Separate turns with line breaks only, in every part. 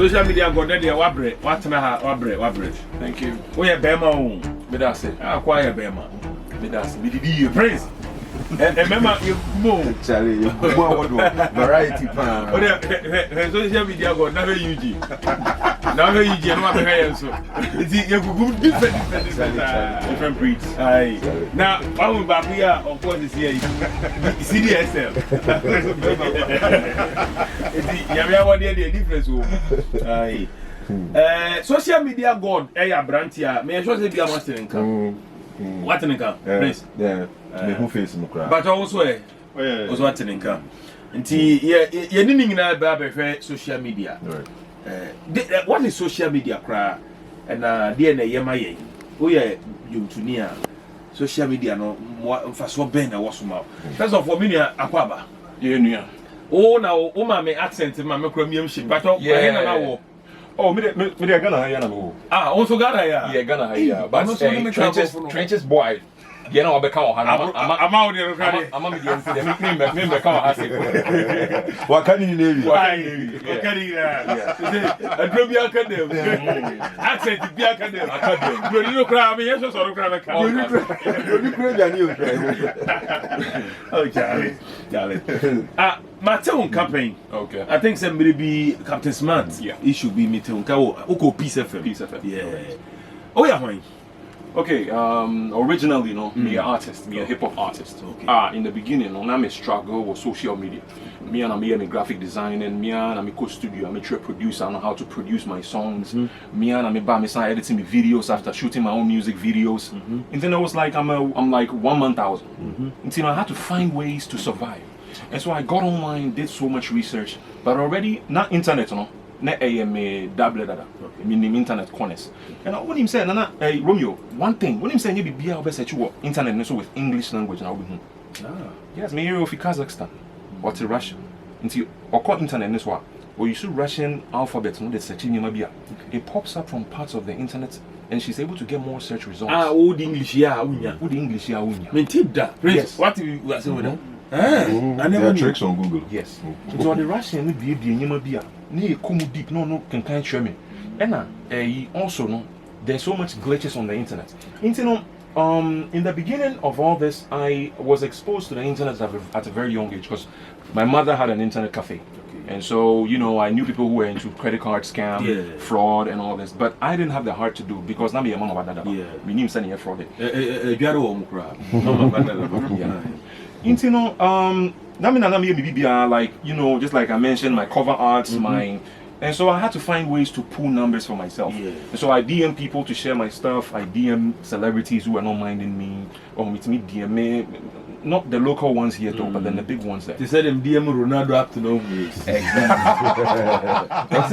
social media go there wabre wabre.
Thank you.
We are Bema o.
Me da say.
Acquire Bema.
Me da say. Me didi
Praise. Remember you mo
Charlie, variety pan.
Social media go never UG. Never UG no be here so. It's you go different breeds. Aye. Now, I will back here of course is here. CDSL. It's you what the difference o. Aye. Social media god ya brand here. Me sure say be a master nkan. What nkan? Please.
Yeah. Me who face no cry.
But also also what nkan. Nti ye ni nyina ba be social media. Right. What is social media cry? And there na yema ye. Wo ye yumtunia. Social media no mfaso ben na wasoma. First of all, me akwaba.
Ye nua.
Oh na o ma me accent ma me kura miam ship. But na wo.
Oh, me Ghana ya na mo.
Also Ghana ya.
Yeah, Ghana ya. But trenches boy. You know, I become I'm
out there.
I'm me become a hasi.
What can you name?
What can you? A drum academy. Accent be academy. You know, cry me. Yes, so cry.
You
Oh, Charlie. My campaign.
Okay.
I think somebody be Captain Smart.
Yeah.
It should be me too. Oko Peace FM. Yeah. Oh yeah, why?
Okay, originally, you know, me an artist, me a hip hop artist. Okay. In the beginning, you know, I'm a struggle with social media. Me and I'm a graphic designer, me and I'm a co-studio, I'm a trade producer, I know how to produce my songs. Me and I'm a editing my videos after shooting my own music videos. And then I was like, I'm like 1 month out. Until I had to find ways to survive. And so I got online, did so much research, but already not internet, you know. Na me double dada. Meaning internet corners. And when him say, Nana, Romeo, one thing, when him say you be able to internet so with English language now with him. Yes, me here of Kazakhstan or to Russia. Until or call internet this one. Or you see Russian alphabet, no, that's searching Mabia. It pops up from parts of the internet and she's able to get more search results.
Old English, yeah,
Old English, yeah,
Mean that. Yes. What do you say with that?
I never tricks on Google.
Yes. So on the Russian, we be Mabia. Nee, come deep, no, can show me. And also, no, there's so much glitches on the internet. In the beginning of all this, I was exposed to the internet at a very young age because my mother had an internet cafe. And so, you know, I knew people who were into credit card scam, fraud, and all this. But I didn't have the heart to do because now I'm a mama. We knew sending a fraud. Like, you know, just like I mentioned, my cover arts, and so I had to find ways to pull numbers for myself. And so I DM people to share my stuff. I DM celebrities who are not minding me, or meet me DM me. Not the local ones here though, but then the big ones there.
They said them DM Ronaldo up to no place.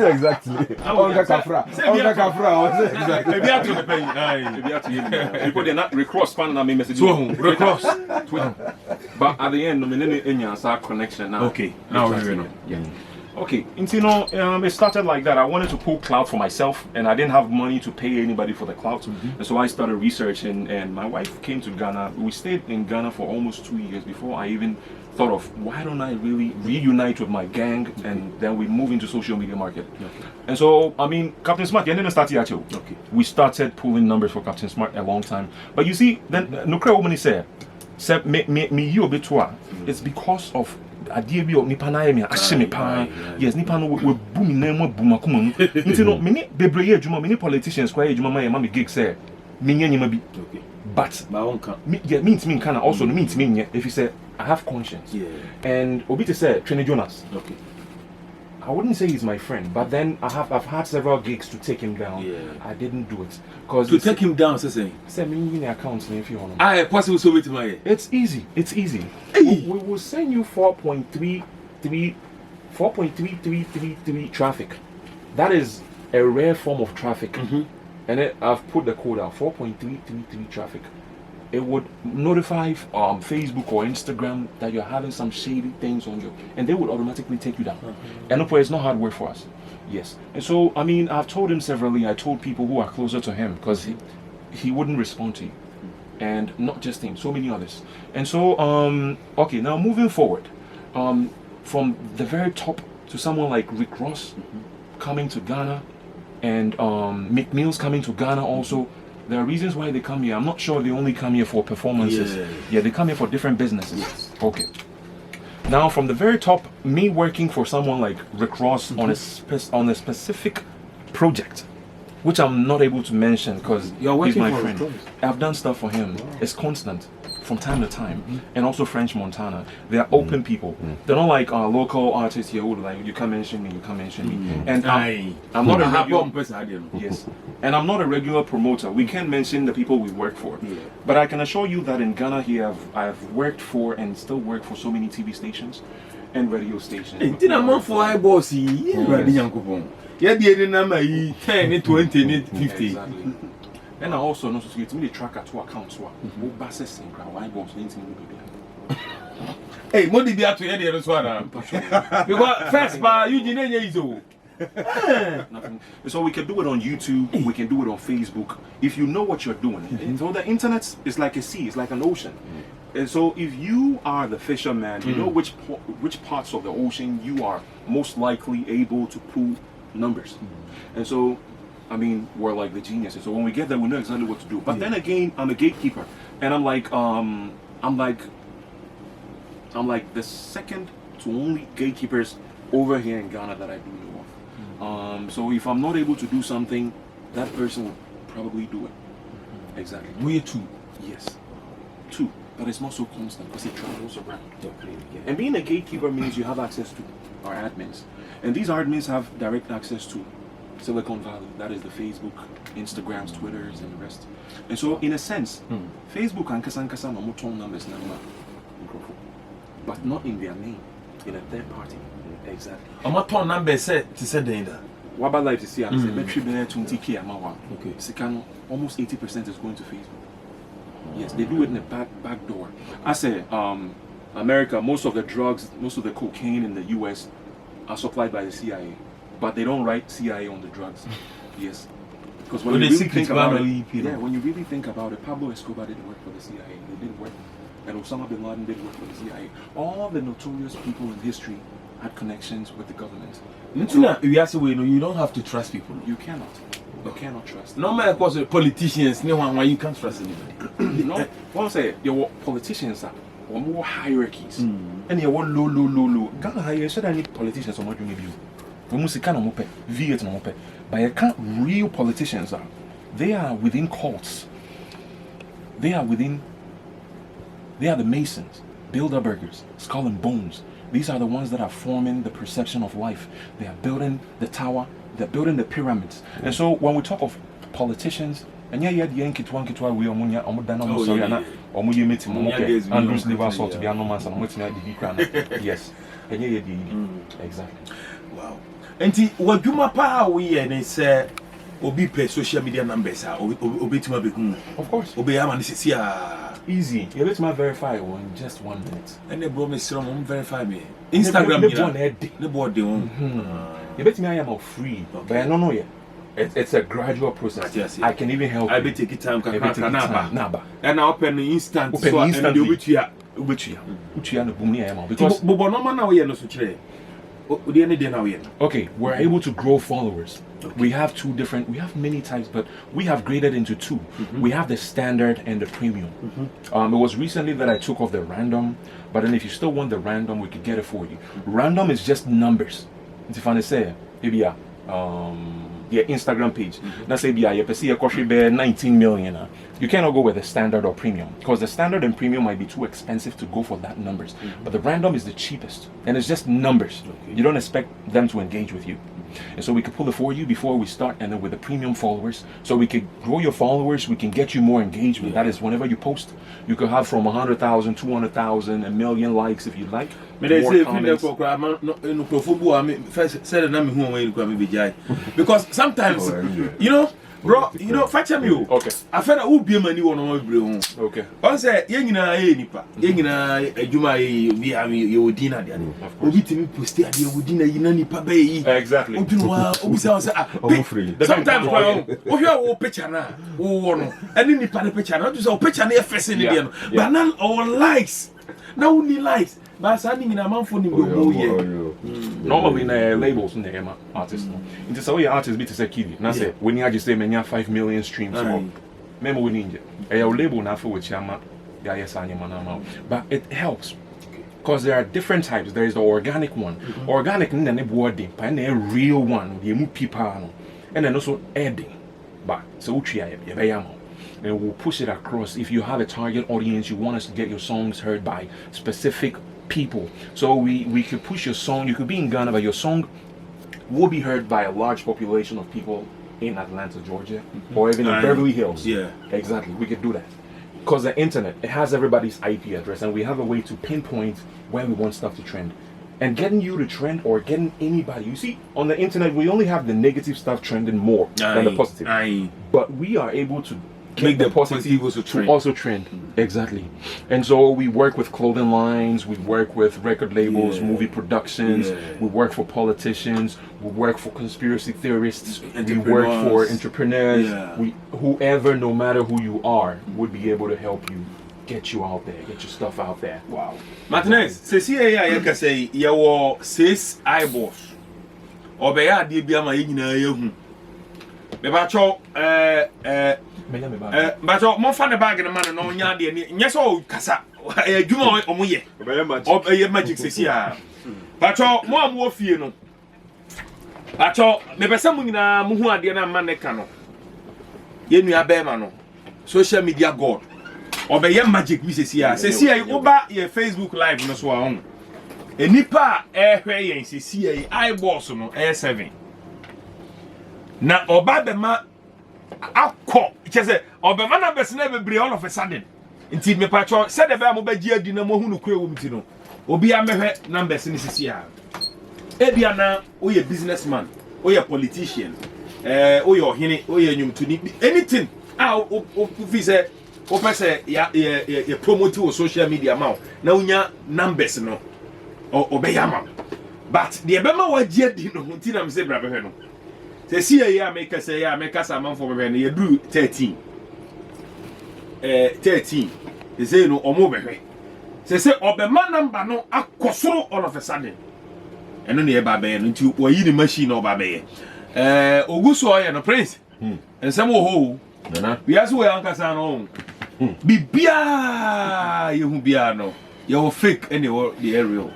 Exactly. Onga Kafra. Exactly.
Maybe I to the pay.
People they're not recross fan na me message.
Recross.
But at the end, no me any connection now.
Okay. Now we know.
Yeah. Okay, it started like that. I wanted to pull clout for myself, and I didn't have money to pay anybody for the clout. And so I started researching, and my wife came to Ghana. We stayed in Ghana for almost 2 years before I even thought of why don't I really reunite with my gang, and then we move into social media market. And so, I mean, Captain Smart, you didn't start here too. We started pulling numbers for Captain Smart a long time. But you see, then Nukre woman said, me you a bit it's because of adie bi o nipa na ye me ahye me pa yes nipa no we boom na mo boom akoma mu nti no me ni bebreye adwuma me ni politicians kwa adwuma ma ye ma me gig say me nya nyima bi but
my own can
means me can also means me nya if you say I have conscience and obi to say Trini Jonas I wouldn't say he's my friend, but then I've had several gigs to take him down. I didn't do it because
to take him down. Say
me in accounts if you want.
I possible so with my.
It's easy. We will send you 4.3333 traffic. That is a rare form of traffic, and I've put the code out 4.333 traffic. It would notify Facebook or Instagram that you're having some shady things on you, and they would automatically take you down. And it's not hard work for us. Yes. And so, I mean, I've told him severally, I told people who are closer to him, because he wouldn't respond to you. And not just him, so many others. And so, okay, now moving forward, from the very top to someone like Rick Ross, coming to Ghana, and McMeals coming to Ghana also. There are reasons why they come here. I'm not sure they only come here for performances. Yeah, they come here for different businesses.
Yes.
Okay. Now, from the very top, me working for someone like Rick Ross on a specific project, which I'm not able to mention because he's my friend. I've done stuff for him. Wow. It's constant from time to time. And also French Montana. They are open people. They're not like local artists here who like, you can't mention me, you can't mention me. And I'm not a regular yes. And I'm not a regular promoter. We can't mention the people we work for. Yeah. But I can assure you that in Ghana here, I've worked for and still work for so many TV stations and radio stations.
Yeah, the number 10, 20, 50.
Exactly. And I also know to get me the tracker to account so bases in why boss
hey, what did you have to hear the other one? Because first bar you didn't.
So we can do it on YouTube, we can do it on Facebook. If you know what you're doing. So the internet is like a sea, it's like an ocean. And so if you are the fisherman, you know which parts of the ocean you are most likely able to pull numbers. And so I mean, we're like the geniuses. So when we get there, we know exactly what to do. But then again, I'm a gatekeeper, and I'm like the second to only gatekeepers over here in Ghana that I do know of. So if I'm not able to do something, that person will probably do it. Exactly.
We two.
Yes, two. But it's not so constant because it travels around. And being a gatekeeper means you have access to our admins, and these admins have direct access to Silicon Valley, that is the Facebook, Instagrams, Twitters, and the rest. And so, in a sense, Facebook and Kasankasa no more numbers number, but not in their name, in a third party. Exactly.
I'm not ton number set to say that.
What about life to see? I'm saying battery better 20K amawa. Okay. Second, almost 80% is going to Facebook. Yes, they do it in the back door. I say, America, most of the drugs, most of the cocaine in the US are supplied by the CIA. But they don't write CIA on the drugs. Yes. Because when you really think about it, when you really think about it, Pablo Escobar didn't work for the CIA. They didn't work. And Osama bin Laden didn't work for the CIA. All the notorious people in history had connections with the government.
You don't have to trust people.
You cannot. You cannot trust.
No matter what politicians, no one, you can't trust anybody.
You know, what I say, your politicians are more hierarchies. And you're low. Ghana, you said I need politicians or not doing you. But I can't real politicians are. They are within cults. They are the Masons, Bilderbergers, Skull and Bones. These are the ones that are forming the perception of life. They are building the tower, they're building the pyramids. And so when we talk of politicians, and yes. Exactly.
Wow. And what you pa we and say obi pay social media numbers obi to be
of course
obi am and this
easy. You let me verify in just 1 minute.
And they bro me from verify me. Instagram the board they own.
You bet me I am free, but I don't know yet. It's a gradual process. Yes. I can even help.
I bet take it time.
Naba.
And I open instant. Open instantly. Which you no boom here because but no man now here no so chire.
Okay, we're able to grow followers. Okay. We have many types, but we have graded into two. We have the standard and the premium. It was recently that I took off the random, but then if you still want the random, we could get it for you. Random is just numbers. If I say, maybe your Instagram page, let's say you see a coffee bear 19 million. You cannot go with the standard or premium because the standard and premium might be too expensive to go for that numbers. But the random is the cheapest, and it's just numbers. You don't expect them to engage with you. And so we could pull it for you before we start, and then with the premium followers, so we could grow your followers, we can get you more engagement. That is, whenever you post, you could have from 100,000, 200,000, 1 million likes if you like.
Because sometimes, you know, bro, you know, fetch me.
Okay.
I feel who be money one on my okay. I say, Yangina, nipa, Yangina, Juma, you dinner, Obi to me post it, you would dinner, nipa bay.
Exactly.
Sometimes, oh, you picture now, oh, and then the picture, not just a picture near facing the but none our likes. Now only likes. But standing in a month for him,
Normally, labels in the artists. It is a artist bit to say kid. Now say when you just say many 5 million streams. Remember we need a label now for which I'm but it helps. Because there are different types. There is the organic one. Organic and a real one, the people, and then also adding. But so and we'll push it across. If you have a target audience, you want us to get your songs heard by specific people. So we could push your song. You could be in Ghana, but your song will be heard by a large population of people in Atlanta, Georgia, or even in Beverly Hills.
Yeah,
exactly. We could do that. Because the internet, it has everybody's IP address, and we have a way to pinpoint where we want stuff to trend. And getting you to trend or getting anybody, you see, on the internet, we only have the negative stuff trending more than the positive. But we are able to make the positive also trend. Exactly. And so we work with clothing lines, we work with record labels, movie productions, we work for politicians, we work for conspiracy theorists, we work for entrepreneurs. Whoever, no matter who you are, would be able to help you get you out there, get your stuff out there. Wow.
Martinez, say you can say you were 6 eyeballs. Or be a DBM in Bebacho, but more fun bag in the man and no yard. Yes, oh, Cassa, a Juma or Moye, or a magic Cecilia. Pacho, more fear no. Pacho, maybe someone in a Muhua Diana Manecano. Yenu Abemano, social media god. Or be a magic Cecilia. Cecilia, Uba, your Facebook Live no swan. A nipa air, and Cecilia, eyeballs no air 7. Na oba be ma akọ chese oba ma na bese na bebre all of a sudden nti me pacho se de be mo bagi adi na mo hu no kura wo mti no obi amehwe numbers ni sisi a ebia na oye businessman oye politician oye ohene oye nyumtuni anything o fi se o pese ya promote o social media ma na unya numbers no obeya ma but de be ma wagi adi no nti na me se bra behwe no. See ya make us say ya make us a man for me you do 13. 13. They say no omo behwe. Say obema number no akosoro all of a sudden. Eno ne ba be no nti wayi ni machine oba be. Oguso oye no prince. Ensem wo ho. Nana. We aso we ankasa no. Bibia ye hu bia no. You fake any the aerial.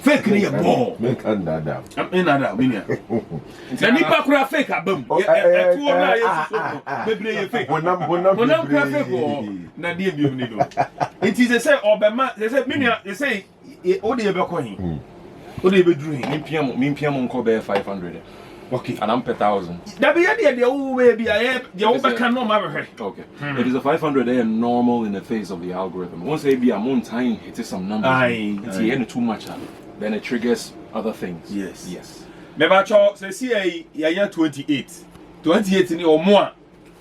Fake ni ball.
Make another.
In another, minya. Na nipa kura fake abam. Etu ona yesu. Bebre ye fake. Bonam kura fake o. Na die bi ni do. Nti they say obema, they say minya, they say o de ye be ko hin. O de ye be duru hin.
Mimpiam nko be 500.
Okay.
And I'm per 1,000.
That be the way be the over can no matter.
Okay. It is a 500 they are normal in the face of the algorithm. Once they be a moon time, it is some numbers. It's too much. Then it triggers other things.
Yes. Remember, say see ya 28. 28 ni or more.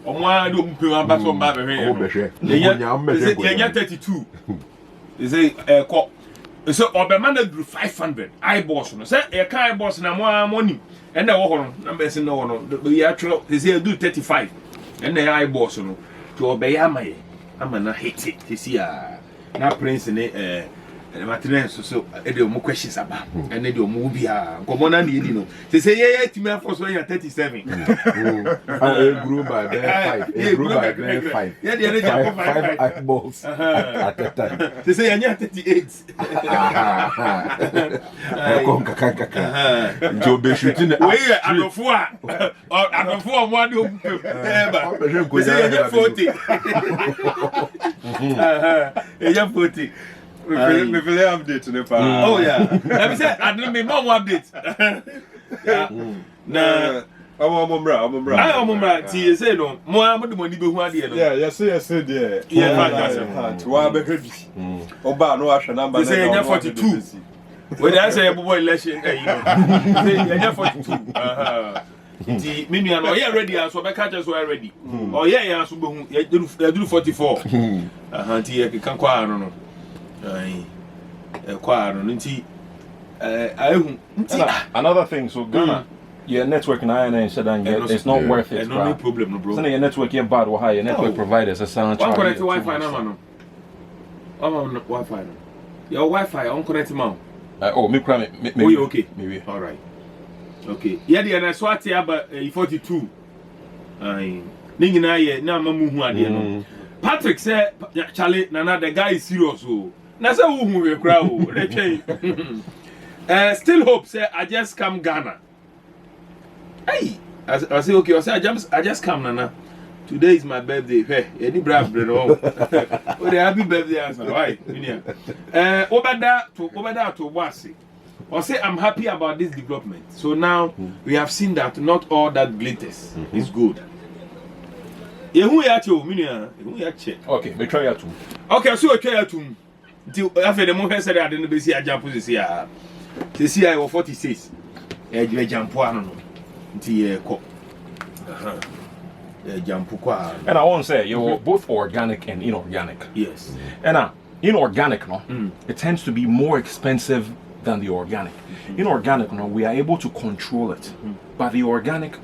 Or more do mpe amba so mba be here. 32. They say so obema na do 500 eyeballs no. Say e ka eyeballs na mo money. And the one numbers in no we actually they say do 35. And the eyeballs no to obey amaye. Amana hate it. This year na prince ne Martinez so e dey mo questions about and dey mo bia komo na dey di no say yeah timi afọ so ya 37
it grew by 5 yeah
dey
5 eyeballs at that time
they say ya 38
jo be shooting
we adofo mo ade o ba say ya 40 ya 40.
We feel update to the power.
Oh yeah. Let me say I don't mean more update. Na I'm ti say no. Mo amode money be hu ade no.
Yeah, yes there.
Yeah, fantastic.
To wa be heavy. Oba no ahwe number na.
Say ya 42. When I say bobo election you know. Say ya 42. Ti me nua no you ready so be catch us we ready. Oh yeah so be hu ya do 44. Ti ya kan kwa no.
Another thing, so Ghana, your network in INA said it's not worth it.
No problem, no bro.
So your network you're bad or high, your network providers are sound charge.
Connect to Wi-Fi now, man. Wi-Fi. Your Wi-Fi on connect man.
Oh, me cry me.
Oh, you okay?
Maybe.
All right. Okay. Yeah, the na swati aba 42. Ai. Ningi na ye na mamu hu ade no. Patrick said Charlie Nana the guy is serious oh. Na say who we cry oh. Still hope say I just come Ghana. Hey, I say okay, I say I just come Nana. Today is my birthday. Hey, any brave bro. Oh, the happy birthday answer. Why? Obada to Wasi. I say I'm happy about this development. So now we have seen that not all that glitters is good.
Okay, we try to.
Okay, so we try to. After the moment said I didn't be see a jump to see a. To see I was 46. I jump one.
And I want to say you're both organic and inorganic.
Yes.
And inorganic, no, it tends to be more expensive than the organic. Inorganic, no, we are able to control it. But the organic,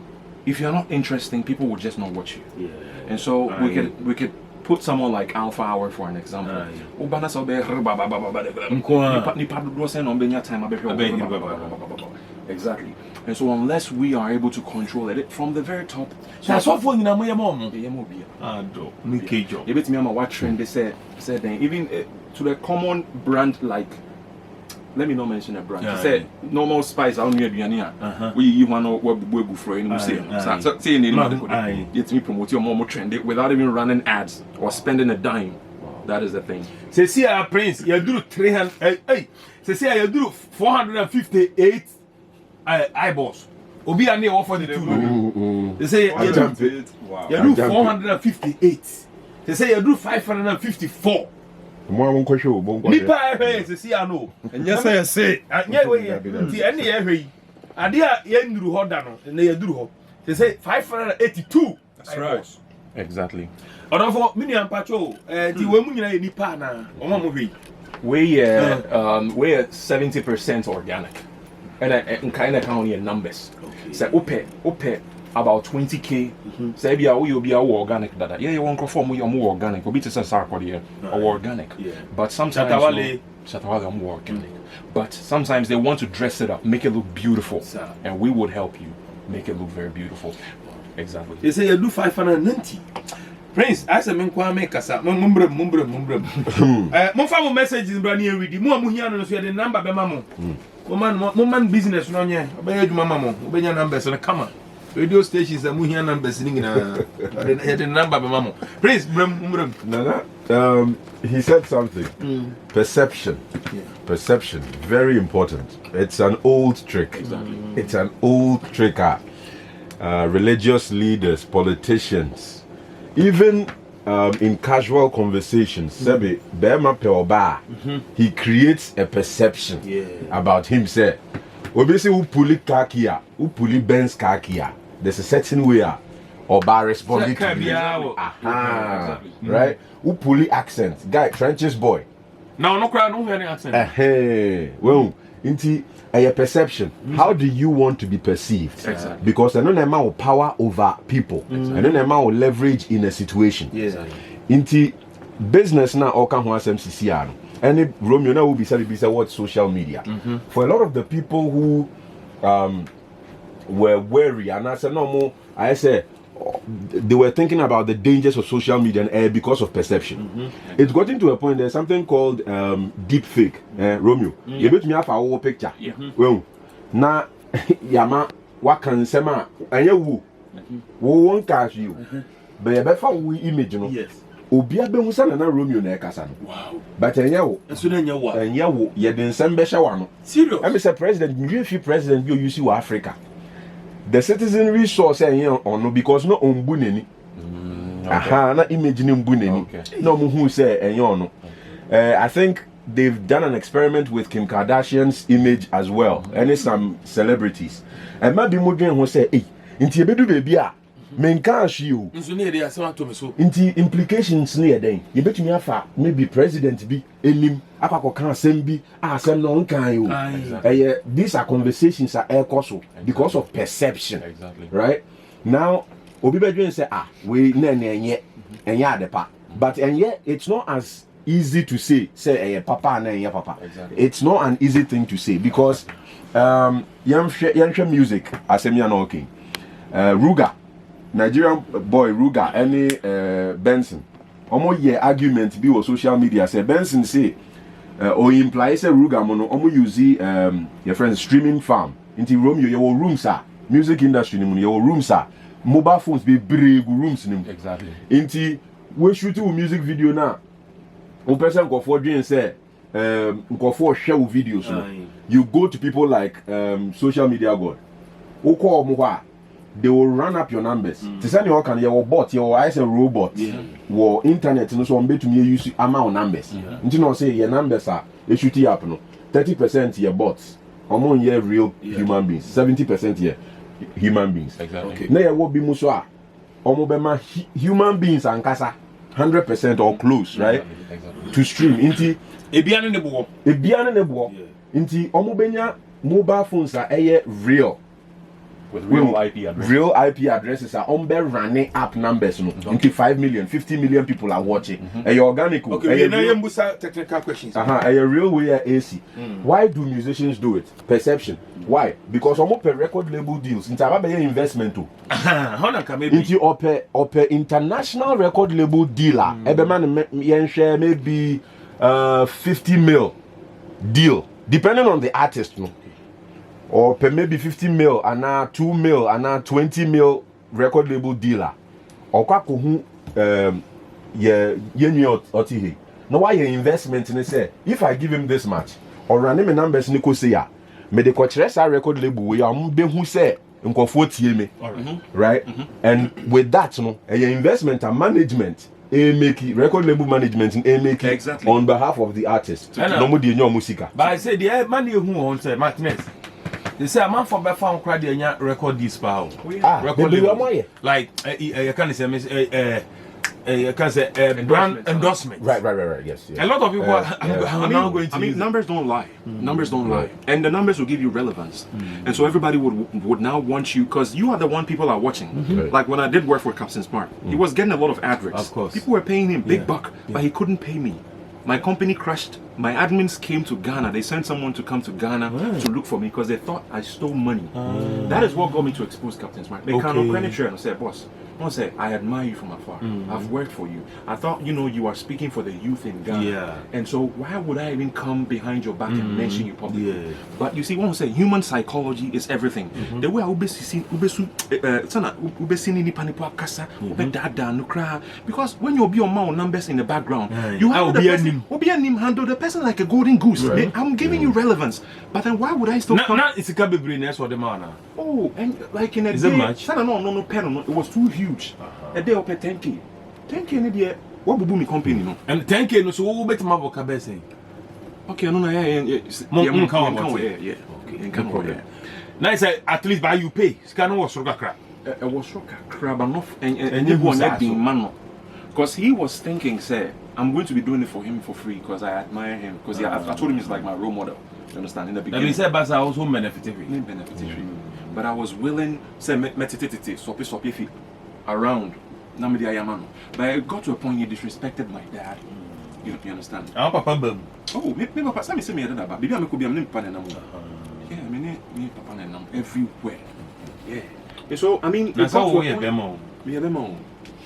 if you're not interesting, people will just not watch you.
Yeah.
And so we could put someone like Alpha Hour for an example. Exactly. And so unless we are able to control it from the very top,
that's what for you now, my mom.
What trend they said even to the common brand like, let me not mention a brand. They said normal spice out near Diania. We want to work for any museum. So say it's me promote your more trend without even running ads or spending a dime. That is the thing.
Say see our prince, you do 300. Hey, say you do 458 eyeballs. Obi and they offer the two. They say you do 458. They say you do 554. Nipa say see I know.
And yes, I say.
The any idea yenduru hoda no na yeduru ho. They say 582.
That's right.
Exactly.
Odofo mini ampacho the we mu nyina nipa na omo mo hwe.
We're 70% organic. And kind of count your numbers. Say upe about 20k. Say be you be organic dada. Yeah, you want to form your more organic. Obi to say sarkodi or organic. But sometimes Shatawale more organic. But sometimes they want to dress it up, make it look beautiful, and we would help you make it look very beautiful. Exactly.
They say you do 590. Prince, I say men kwa make kasa. Mumbrem. Mo fa mo messages bra na read. Mo amuhia no so the number be ma mo. Woman business no nye obey adwuma mamo obenya numbers no come radio stations amuhia numbers ni ngina the number be mamo please mbrem
Nana, he said something. Perception. Perception, very important. It's an old trick.
Exactly.
It's an old trick. Religious leaders, politicians, even in casual conversations, Sebi Bema Peoba, he creates a perception about himself. Obviously, who pulli kakia, who pulli Ben's kakia. There's a certain way Oba responding to me. Right? Who pulli accent, guy, trenches boy.
No cry, no any accent.
Well, inti a perception. How do you want to be perceived?
Exactly.
Because I don't know power over people. I don't know leverage in a situation. Inti business now all can have MCCR. And Romeo now will be said what social media. For a lot of the people who were wary, and I said no more, I said they were thinking about the dangers of social media and because of perception. It's gotten to a point. There's something called deep fake. Romeo, you bet me have a whole picture. Well, now yama what can sema and you won't catch you, but you better we image no.
Yes.
Obia be musa na Romeo na ekasa no.
Wow.
But enyawo.
So na enyawo.
Enyawo ye den sem be hwa no.
Serious.
I say president, you fi president bi you see wa Africa. The citizenry source on no because no ombu neni. Na image ni ombu neni. No mu hu say enyo no. I think they've done an experiment with Kim Kardashian's image as well, and some celebrities. And maybe mo dwen ho say, "Eh, nti ebedu baby a men can you."
Nso ne dey asema to me so.
Nti implications ne den. You betumi afa maybe president bi enim akwa kan asem bi asem no nkan yo. These are conversations are so because of perception.
Exactly.
Right? Now obi bedwen say we na enye adepa. But and yet it's not as easy to say papa and yeah papa.
Exactly.
It's not an easy thing to say because young music as a man okay. Ruga, Nigerian boy Ruga, any Benson. Almost yeah argument be on social media say Benson say or imply say Ruga mono almost use your friend's streaming farm into Romeo your rooms are music industry your rooms are mobile phones be big rooms
Exactly.
Into we shoot music video now. One person go for doing say go for share videos. You go to people like social media god. Oko omuwa they will run up your numbers. To send you can your bot, your eyes a robot, your internet, no so to me use amount numbers. You know say your numbers are they shoot you up no 30% your bots, among your real human beings, 70% here human beings.
Exactly.
Okay. Now what be muswa omobema human beings and kasa 100% or close, right?
Exactly.
To stream into
Ebiano nebo.
Into omobenya mobile phones are real.
With real IP addresses.
Real IP addresses are running app numbers. No? Into 5 million, 50 million people are watching. Organic.
Okay, now you must technical questions.
A real way AC. Why do musicians do it? Perception. Why? Because almost per record label deals. Into a investment too. Into ope international record label dealer. Ebeman share maybe 50 mil deal. Depending on the artist. No? Or per maybe 50 mil and now 2 mil and now 20 mil record label dealer. Or who otihe. Now why your investment in say if I give him this much or run him numbers niko say ya me the coachesa record label we am be who say nkofo tie me. Right? And with that no your investment and management make record label management
Exactly.
on behalf of the artist. No more the musica.
But I say the money who on say Martinez. They say a man for by found cry the record this power. Record label. Like you can say you can say brand endorsement.
Right. Yes.
A lot of people are now going to.
I mean, numbers don't lie. Numbers don't lie, and the numbers will give you relevance. And so everybody would now want you because you are the one people are watching. Like when I did work for Captain Smart, he was getting a lot of adverts.
Of course,
people were paying him big buck, but he couldn't pay me. My company crashed. My admins came to Ghana. They sent someone to come to Ghana to look for me because they thought I stole money. That is what got me to expose Captain Smart. They can't penetrate and say, boss, I say, I admire you from afar. I've worked for you. I thought, you are speaking for the youth in Ghana.
Yeah.
And so why would I even come behind your back and mention you publicly? Yeah. But you see, I say human psychology is everything. The way I because when you be on my numbers in the background, you have the handle the person like a golden goose. Right. I'm giving you relevance. But then why would I still come?
Now it's a cabin brain for the man.
Oh, and like in a
is
day,
it much?
No, pen. It was too huge. A day up at 10K. 10K in the what will me company, no?
And 10K no so what better my vocabulary saying.
Okay, no, yeah. Okay,
now it's at least by you pay. Scan was Accra.
It was crab enough and you want that being man. Because he was thinking, say, I'm going to be doing it for him for free because I admire him. Because I told him he's like my role model. You understand? In the beginning.
He said, but I also beneficiary.
But I was willing, say, soppy around. But I got to a point he disrespected my dad. You understand?
I'm Papa Bum.
Oh, maybe Papa, some say me that, but maybe I could be a name Papa. Yeah, I mean, Papa everywhere. Yeah. So, I mean,
that's how we have them.
We have them all.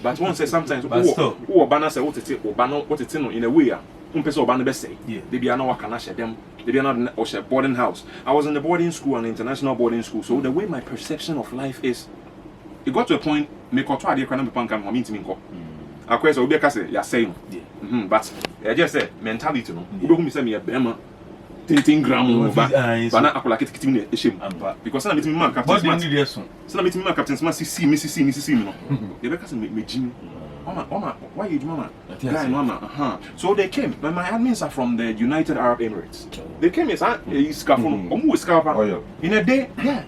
But one says sometimes, who banner say what it's in a way. Person banner best say, they be no can share them. They be not or share boarding house. I was in the boarding school, an international boarding school. So the way my perception of life is, it got to a point. Me ko try dey kwana me pankam ho mintimi nko. Akwese obi ka say ya say no. But I just say mentality no. Obi hu me say me be ma 13 gram ba. Ba na akola kitikiti me ehim. Because na metimi man captain smart. So na metimi man captain smart see me no. They be ka say me jim. Mama, why you mama? Guy, mama, So they came. But my admins are from the United Arab Emirates. They came in in a day. Yeah.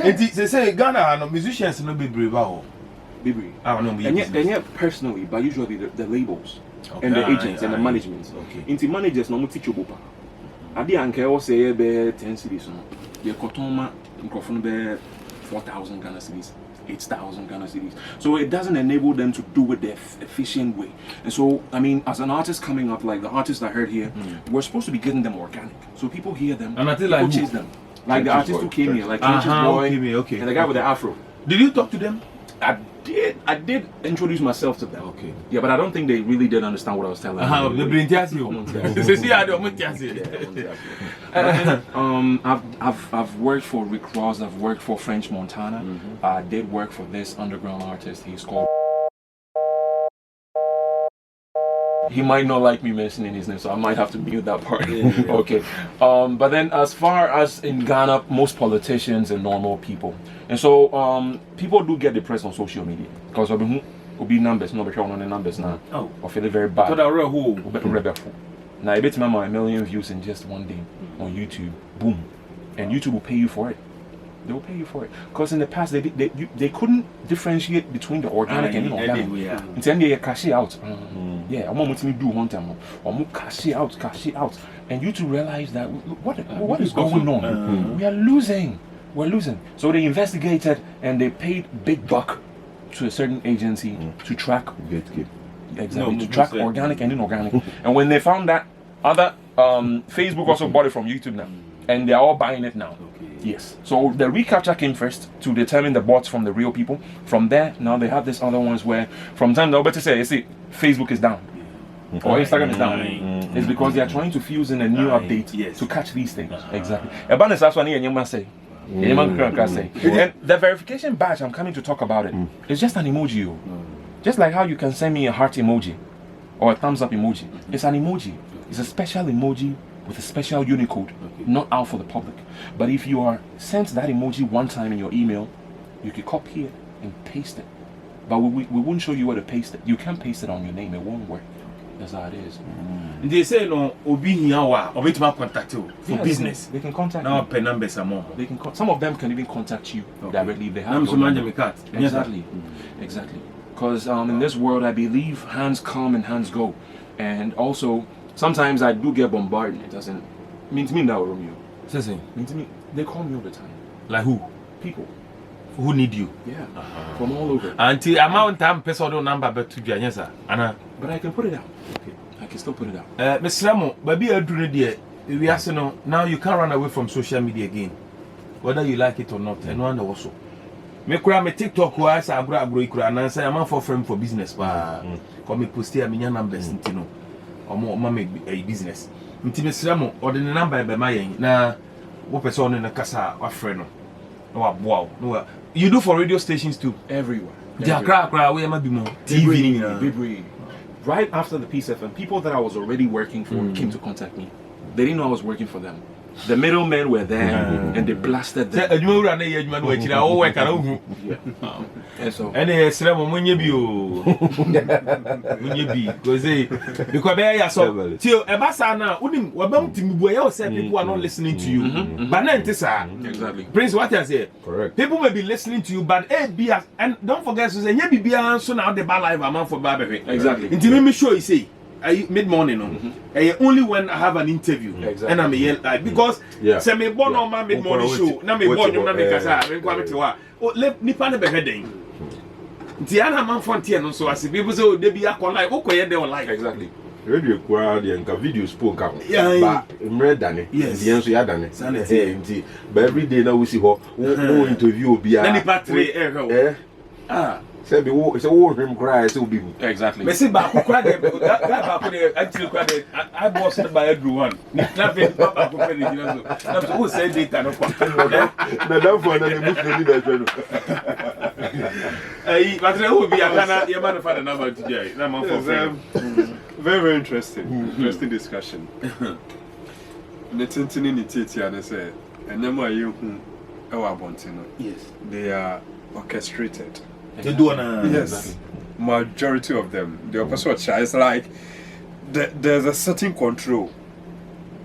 They say Ghana no musicians no be brave. I don't know.
And yet personally, but usually the labels and the agents and the management. Into managers no teach you bopa. Adi anke o say be 10 cedis no. Ye kotoma microphone be 4,000 Ghana cedis. 8,000 Ghana cedis. So it doesn't enable them to do it the efficient way. And so, I mean, as an artist coming up, like the artists I heard here, we're supposed to be getting them organic. So people hear them,
and
people
like
chase them. Like the artist who came here, like Church's Boy,
okay.
and the guy with the afro.
Did you talk to them?
I did introduce myself to them.
Okay.
Yeah, but I don't think they really did understand what I was telling them.
The
I've worked for Rick Ross. I've worked for French Montana. I did work for this underground artist. He's called. He might not like me mentioning his name, so I might have to mute that part. Okay. But then, as far as in Ghana, most politicians are normal people, and so people do get depressed on social media because of the numbers, no better on the numbers now.
Oh,
or feeling very bad.
Rebel.
Now I bet my 1 million views in just one day on YouTube. Boom, and YouTube will pay you for it. They will pay you for it because in the past they couldn't differentiate between the organic and inorganic. And then they cash it out. Yeah, I'm going to do one time. I'm cash it out, and YouTube realized that what is going on? We are losing. We're losing. So they investigated and they paid big buck to a certain agency to track. Exactly, to track organic and inorganic. And when they found that, other Facebook also bought it from YouTube now, and they're all buying it now. Yes. So the recapture came first to determine the bots from the real people. From there, now they have these other ones where from time they'll better say, you see, Facebook is down or Instagram is down. It's because they are trying to fuse in a new update to catch these things. Exactly. That's what you must say. And the verification badge, I'm coming to talk about it. It's just an emoji. Just like how you can send me a heart emoji or a thumbs up emoji. It's an emoji. It's a special emoji with a special Unicode, not out for the public. But if you are sent that emoji one time in your email, you can copy it and paste it. But we won't show you where to paste it. You can't paste it on your name, it won't work. That's how it is.
They say no, Obi Hiawa, or wait to contact you for business.
They can contact
now
you.
Per numbers are more.
They can some of them can even contact you directly if they have your number. Exactly. Exactly. Because in this world, I believe hands come and hands go. And also, sometimes I do get bombarded. It doesn't mean to me now, Romeo. Mean to me, they call me all the time.
Like who?
People
who need you.
Yeah, from all over.
Until amount time personal number but to be answer.
But I can put it out. Okay. I can still put it out.
Miss Ramo, baby, we ask now you can't run away from social media again, whether you like it or not. And one also. Me kura me TikTok wa sa agro ikura na say am for frame for business pa. Come me post here me numbers ntino. Omo make a business. Nti me sramo or the number be ma yen na wo person no kasa wa frɛ no. No aboa no. You do for radio stations too
Everywhere.
The Accra we ma bi mo
TV. Right after the Peace FM, people that I was already working for came to contact me. They didn't know I was working for them. The middlemen were there and they blasted them. And so
people are not listening to you. But
exactly.
Prince, what I say?
Correct.
People may be listening to you, but and don't forget to say so now the bad life amount for Barbary.
Exactly.
Until me sure you say mid-morning only when I have an interview and I'm here because say me born on my mid-morning show na me born you na me kasa me kwa me tewa let nipa na be heading nti ana man fontie no so as people say they be akon o koye dey online
exactly
radio kwa the nka video spoke am ba emre dane the enso ya dane nti but every day na we see ho interview obi a
na nipa 3
say be wo say wo him cry say obi
exactly
me say ba kokra dey that ba dey actually kwa dey I boss na by everyone na be papa ko fe dey so na so who say data no kwa
na dan for na me must need that no
but who be akana your man father number today na man for
very, very interesting discussion. Netintini ni titi and say and nema you yes they are orchestrated.
They do
yes, majority of them. The opposite is like there's a certain control,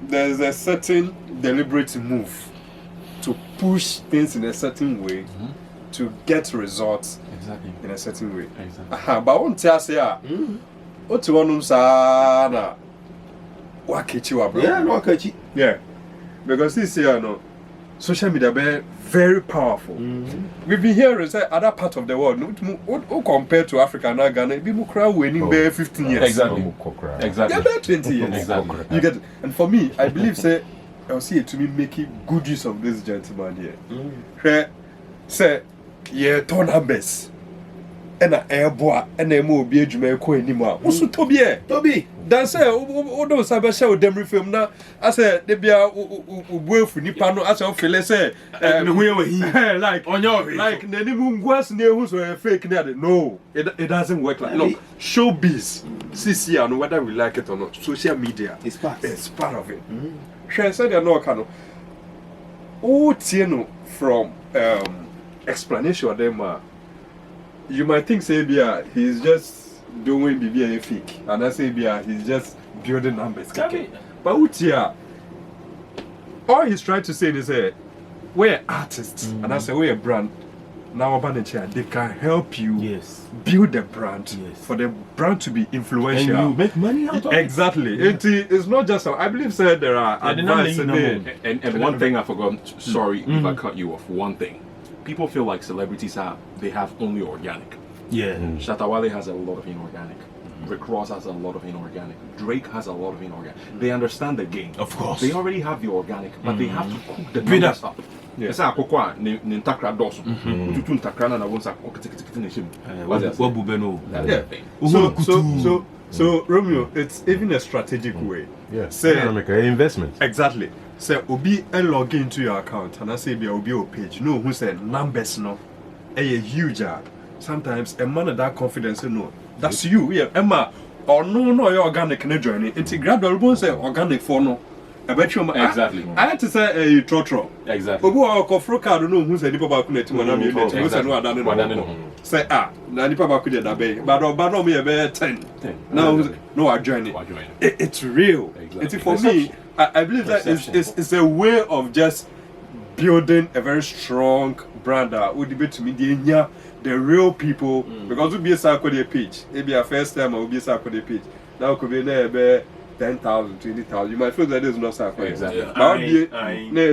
there's a certain deliberate move to push things in a certain way to get results in a certain way. But I won't tell say what you want to
yeah, no catchy.
Yeah, because this year no. social media be very powerful. We've been hearing say other part of the world, no compared to Africa now, Ghana, people cry winning be 15 years.
Exactly. Exactly.
Yeah, about 20 years.
Exactly.
You get it. And for me, I believe say I'll see it to me making good use of this gentleman here. Say, yeah, turn numbers. And a airboy and a more be a Jamaica anymore. What's to Toby? That's it. Those I show them film now. I said, they be a wolf in Nipano. I said, let's say, like on your like the moon was near who's a fake net. No, it doesn't work like look, showbiz, CC, and whether we like it or not, social media
It's part
of it. She said, no, Kano. Oh, Tieno from explanation of them. You might think Sabia he's just doing BBA fake, and I say he's just building numbers. But Utia, all he's trying to say is we're artists, and I say we're a brand. Now they can help you build the brand for the brand to be influential.
And you make money out of it.
Exactly. It's not just I believe there are advice in it.
And one thing I forgot, sorry if I cut you off, one thing. People feel like celebrities have only organic.
Yeah.
Shatta Wale has a lot of inorganic. Rick Ross has a lot of inorganic. Drake has a lot of inorganic. They understand the game.
Of course.
They already have the organic, but they have to cook the numbers up. It's like Akokwa, Nintakra Dosu. Tutu Ntakra na wonsa kokitikiti nishim.
What bubeno?
So Romeo, it's even a strategic way.
Yeah.
Say
Make an investment.
exactly. Say Obi and log into your account and I say be Obi your page. No, who said numbers no. A huge. Sometimes a man of that confidence no. That's you. Yeah, Emma. Or no, your organic na journey. It's gradual. Say organic for no. I bet you.
Exactly.
I had to say a trotro.
Exactly.
Obu a kofro card no who said nipa ba ku na ti mana me let. Who said no adane no. Say na nipa ba ku de da be. But no me be 10. Now no I join it. It's real.
Exactly.
It's for me. I believe that it's a way of just building a very strong brand that would be to me the real people because we'll be a circle page. Maybe a first time will be a circle page. Now could be there 10,000, 20,000. You might feel that there's no circle.
Exactly.
Now be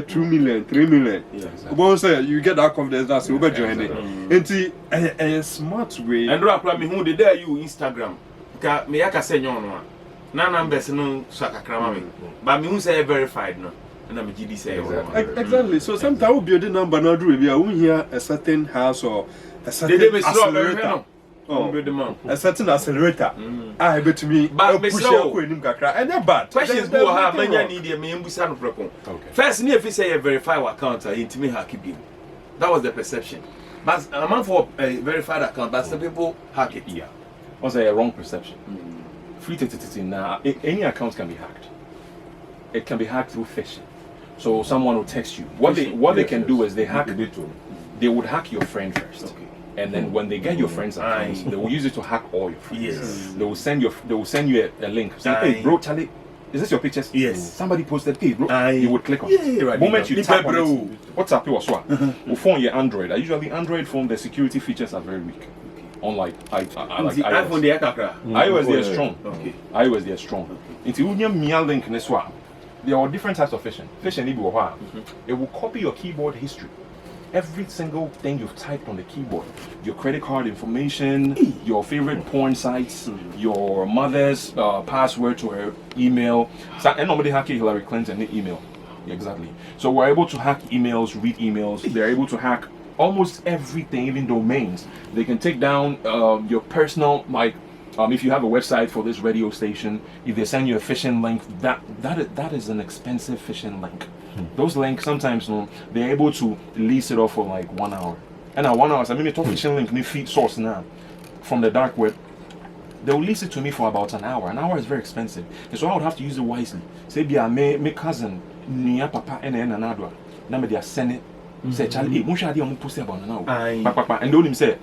2 million, 3 million.
Yeah, exactly.
Once you get that confidence, that's over joining. It's a smart way.
And rapport me who did there you Instagram. Me aka say nyon na numbers no sakakrama me. But me who say verified no. And I'm GD say
exactly. So sometimes we build a number now do we hear a certain house or a certain accelerator. A certain accelerator. I bet to me
but me slow
and they're bad.
questions go have many need me mbusa no prepon. First if you say verify account into me hack it. That was the perception. But a man for a verified account but some people hack it.
Yeah. Was a wrong perception. Free now any account can be hacked. It can be hacked through phishing. So someone will text you. What they can do is they would hack your friend first.
Okay.
And then when they get your friend's accounts, they will use it to hack all your friends.
Yes.
They will send you a link saying, hey bro, Charlie, is this your pictures?
Yes.
Somebody posted, hey bro, you would click on it.
Right.
Moment you tap on it, WhatsApp you as well. Your phone, your Android. Usually Android phone, the security features are very weak. Unlike I like
iPhone the Accra.
iOS they are strong.
Okay.
iOS they are strong. Into your link in this one. There are different types of phishing. Phishing it will copy your keyboard history. Every single thing you've typed on the keyboard, your credit card information, your favorite porn sites, your mother's password to her email. So, and nobody hack Hillary Clinton email. Exactly. So we're able to hack emails, read emails. They're able to hack almost everything, even domains. They can take down your personal, like if you have a website for this radio station, if they send you a phishing link, that is an expensive phishing link. Those links sometimes they're able to lease it off for like 1 hour. And at 1 hour, I mean, a phishing link need feed source now from the dark web. They'll lease it to me for about an hour. An hour is very expensive, and so I would have to use it wisely. Say, be my cousin, Nia Papa, and another. Now they are sending. Say, Charlie, much idea on post about an hour. And don't him say,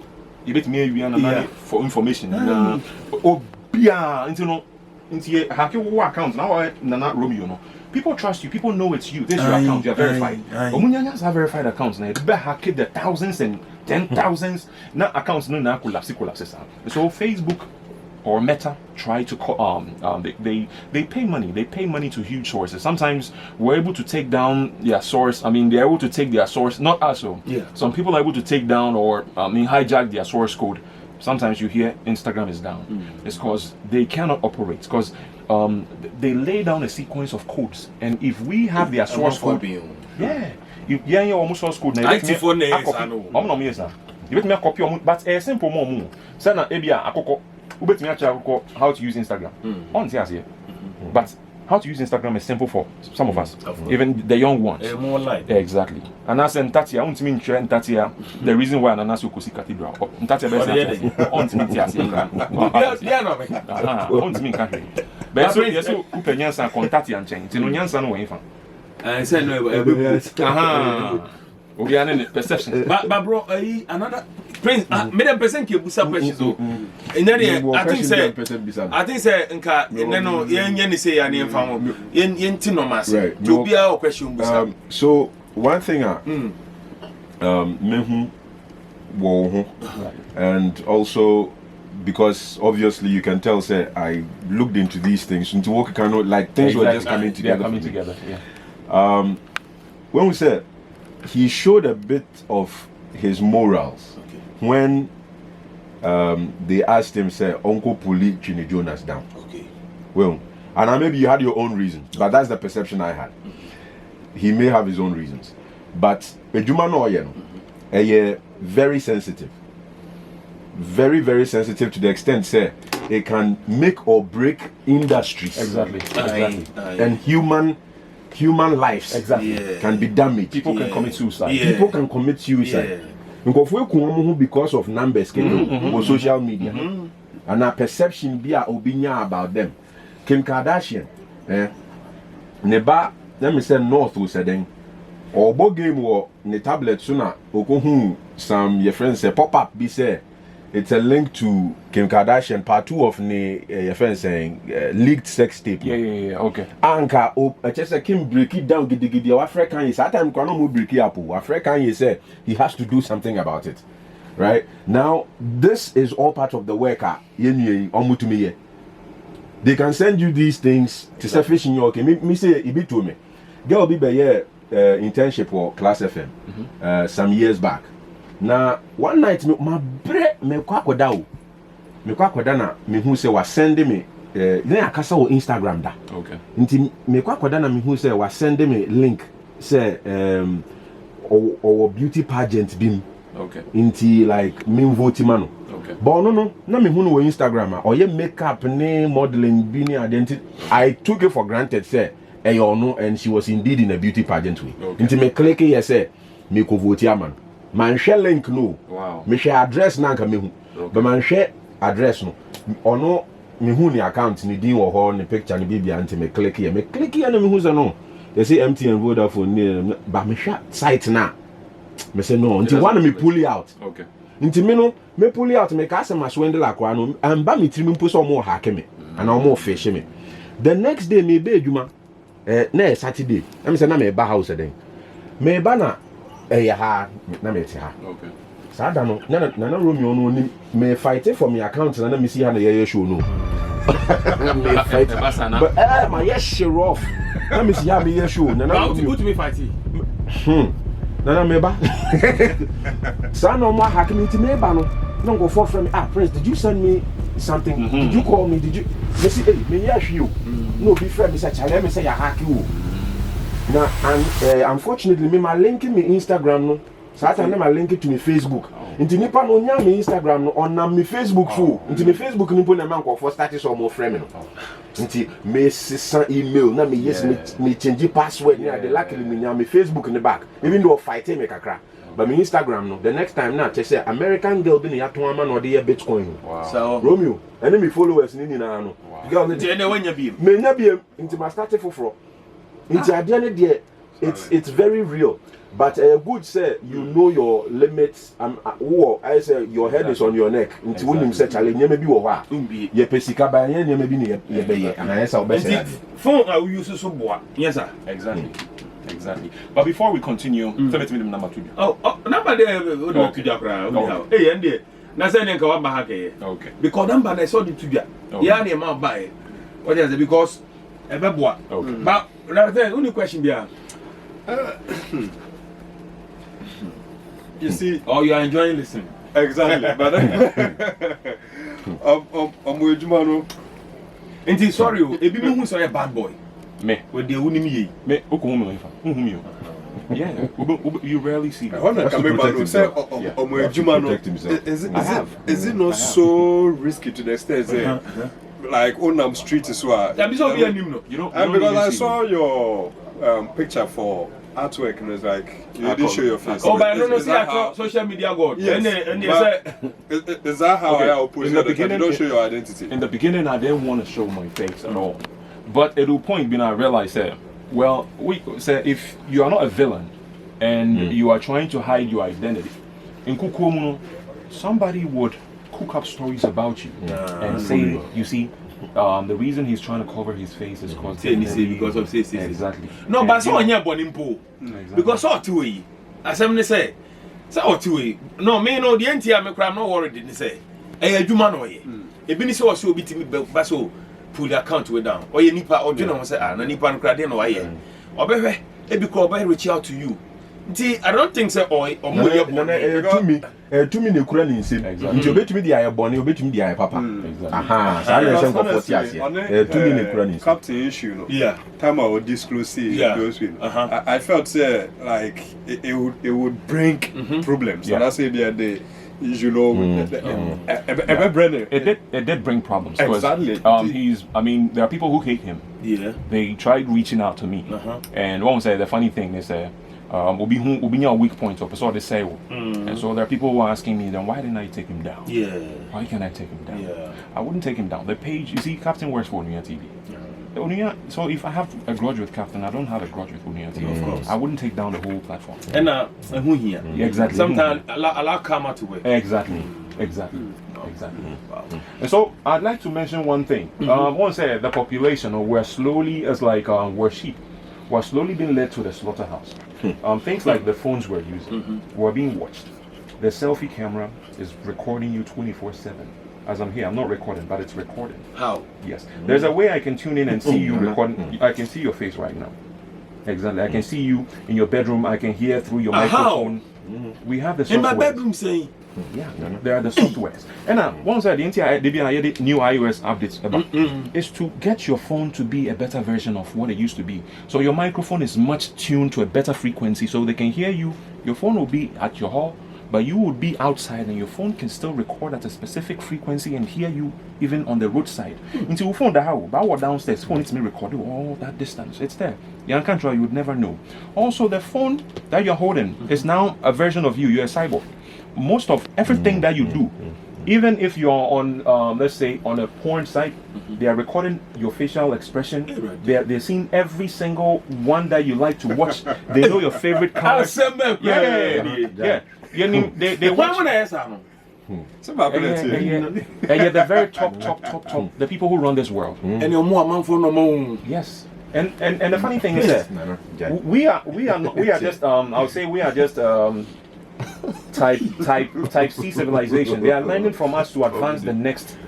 you bet me for information. Oh, yeah, into your hacking account now. Not Romeo, no. People trust you. People know it's you. This is your account. You're verified. But when you have verified accounts, now you better hack the thousands and 10,000s. Now accounts no collapse. So Facebook or Meta try to they pay money. They pay money to huge sources. Sometimes we're able to take down their source. I mean, they're able to take their source, not us. So some people are able to take down or hijack their source code. Sometimes you hear Instagram is down. It's because they cannot operate. Because they lay down a sequence of codes, and if we have their source code, you almost source code. You bet me a copy, but a simple more. Send an ABI, you bet me how to use Instagram. But how to use Instagram is simple for some of us, even the young ones.
More like
exactly. And as in Tatia, I want to mean Tatia. The reason why Ananas will see cathedral. Tatia best on to mean country. But so yes, who can answer contact and change. You know, answer no way.
I said no.
We are in perception.
But bro, another Prince, made a percent keep some questions. In any, I think say nka no yen say ya name fam yen ti no mas to be our question.
So one thing mehu wo and also because obviously you can tell say I looked into these things into work cannot like things were just coming together. When we said he showed a bit of his morals when they asked him, say, Uncle Puli Chini Jonas down. Well, and maybe you had your own reasons, but that's the perception I had. He may have his own reasons. But Ejuma no very sensitive. Very, very sensitive to the extent, say, it can make or break industries.
Exactly.
And human lives can be damaged.
People can commit suicide.
People can commit suicide. Because of numbers or social media. And our perception be about them. Kim Kardashian, neba, let me say North was saying, or bo game war the tablet sooner, or some your friends say pop up be say. It's a link to Kim Kardashian part 2 of your friend saying leaked sex tape.
Okay.
Anka just a Kim break it down gidi African is at time can break it up. African you say he has to do something about it. Right? Now this is all part of the worker. They can send you these things to surface in your me say it be to me. Girl be by internship or Class FM some years back. Na one night my bre me kwakoda na me hu say was send me na akasa wo Instagram da.
Okay.
Nti me kwakoda na me hu say was send me link say or beauty pageant bim.
Okay.
Nti like me vote mano.
Okay.
But no na me hu no Instagram or ye makeup ne modeling bi ni identity. I took it for granted say no and she was indeed in a beauty pageant way.
Okay.
Nti me click here say me ko vote man. Man share link no.
Wow.
Me share address na nka me hu. But man share address no. Ono me hu ni account ni din wo ho ni picture ni bibia nti me click here. Me click here na me hu say no. They say MTN Vodafone ni but me share site na. Me say no. Nti one me pull it out.
Okay.
Nti me no me pull it out me ka say ma swindle akwa no. Amba me tiri me mpo so mo hack me. And omo fish me. The next day me be adwuma na Saturday. I say na me ba house den. Me ba na ha na me ti ha.
Okay.
Sada no na Romeo no ni me fight for my account na me see ha na ye show no. Me fight. But my yes share off. Na me see ha me ye show na
Romeo to me fight.
Na me ba. Sa no mo hack me ti me ba no. No go for from Prince, did you send me something? Did you call me? Did you me see me yes you. No be friend me say challenge me say ya hack you. Now, and unfortunately, me my linking me Instagram no. So I my link it to me Facebook. Into nipa no nya me Instagram no on me Facebook so. Into me Facebook nipo na man ko for status or more friend no. Into me send email na me yes me change password na the luckily me nya me Facebook in the back. Even though fight me kakra. But me Instagram no. The next time na say American girl be na yato ama no dey Bitcoin.
Wow.
So Romeo, and me followers ni na no. Girl
Nti ene wanya bi.
Me nya bi into my start for. It's very real, but good say you know your limits. I say your head is on your neck. Until when you say challenge, you may be over. You pesika by you may be near you and I say best.
Phone I will use so boa. Yes sir.
Exactly. But before we continue, tell me number 2.
Oh, number there. Hey, and Na say nka wa ba ha ke.
Okay.
Because number na so the tudwa. Ya na ma buy. What is it because ebeboa.
Okay.
But now then only question bia.
You see,
You are enjoying listening.
exactly. But
Inti sorry o, ebi me hu so a bad boy.
Me.
With the unimi ye.
Me. Okunmu ifa. Unhumi. Yeah. You rarely see that.
Is it not so risky to the extent that like on street as well?
That be so be anim no.
You don't
because I saw your picture for artwork and it's like you didn't show your face.
Oh, but I don't know see across social media god.
Yes.
And they say
is that how I oppose
in the
it?
beginning,
You don't show your identity.
In the beginning, I didn't want to show my face at all. But at a point, I realized that, well, we say if you are not a villain and you are trying to hide your identity, in Kukuomuno, somebody would cook up stories about you and say, you see, the reason he's trying to cover his face is
because of say.
Exactly.
No, but so on your bonimpo. Because so two way. As I'm say, so two way. No, me no the NT am cry no worried didn't say. Eh adwuma no ye. Ebi ni say so obi timi ba so pull the account way down. Or ye nipa or dwena say na nipa no cry dey no waye. Obehwe ebi ko oba reach out to you. Nti I don't think say or mo ye
to me ne kura ni nsem nti obetumi di aye bone obetumi di aye papa aha sa na say nkofo ti ase to me ne kura ni nsem
captain issue no
yeah
time I would disclose those with I felt like it would bring problems and I say the you know
it did bring problems
exactly
I mean there are people who hate him. They tried reaching out to me and one say the funny thing is Obi weak point or so they say. And so there are people who are asking me then why didn't I take him down? Why can't I take him down? I wouldn't take him down. The page you see Captain works for Unia TV. So if I have a grudge with Captain, I don't have a grudge with Unia TV.
Of course.
I wouldn't take down the whole platform.
And who here?
Exactly.
Sometimes allow karma to work.
Exactly. Wow. And so I'd like to mention one thing. One said the population we're slowly as like we're sheep. We're slowly being led to the slaughterhouse. Things like the phones we're using, we're being watched. The selfie camera is recording you 24/7. As I'm here, I'm not recording, but it's recording.
How?
Yes. There's a way I can tune in and see you recording. I can see your face right now. Exactly. I can see you in your bedroom. I can hear through your microphone. We have the software.
In my bedroom, saying.
Yeah, there are the softwares. And once I the new iOS updates about is to get your phone to be a better version of what it used to be. So your microphone is much tuned to a better frequency so they can hear you. Your phone will be at your hall, but you would be outside and your phone can still record at a specific frequency and hear you even on the roadside. Until phone the how, but downstairs, phone it's me recording all that distance. It's there. You can't try, you would never know. Also, the phone that you're holding is now a version of you. You're a cyborg. Most of everything that you do, even if you're on, let's say, on a porn site, they are recording your facial expression. They're seeing every single one that you like to watch. They know your favorite colors. Yeah. They watch. The very top. The people who run this world.
And you're more man for no more.
Yes. And the funny thing is that we are just I'll say we are just type C civilization. They are learning from us to advance the next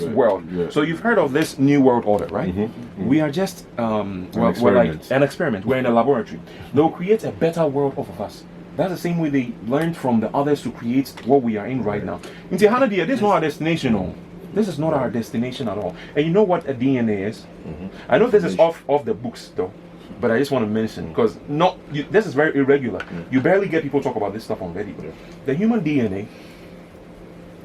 world. So you've heard of this new world order, right? We are just we're like an experiment. We're in a laboratory. They'll create a better world off of us. That's the same way they learned from the others to create what we are in right now. This is not our destination. No. This is not our destination at all. And you know what a DNA is? I know this is off the books though. But I just want to mention, because this is very irregular. You barely get people talk about this stuff on radio. The human DNA,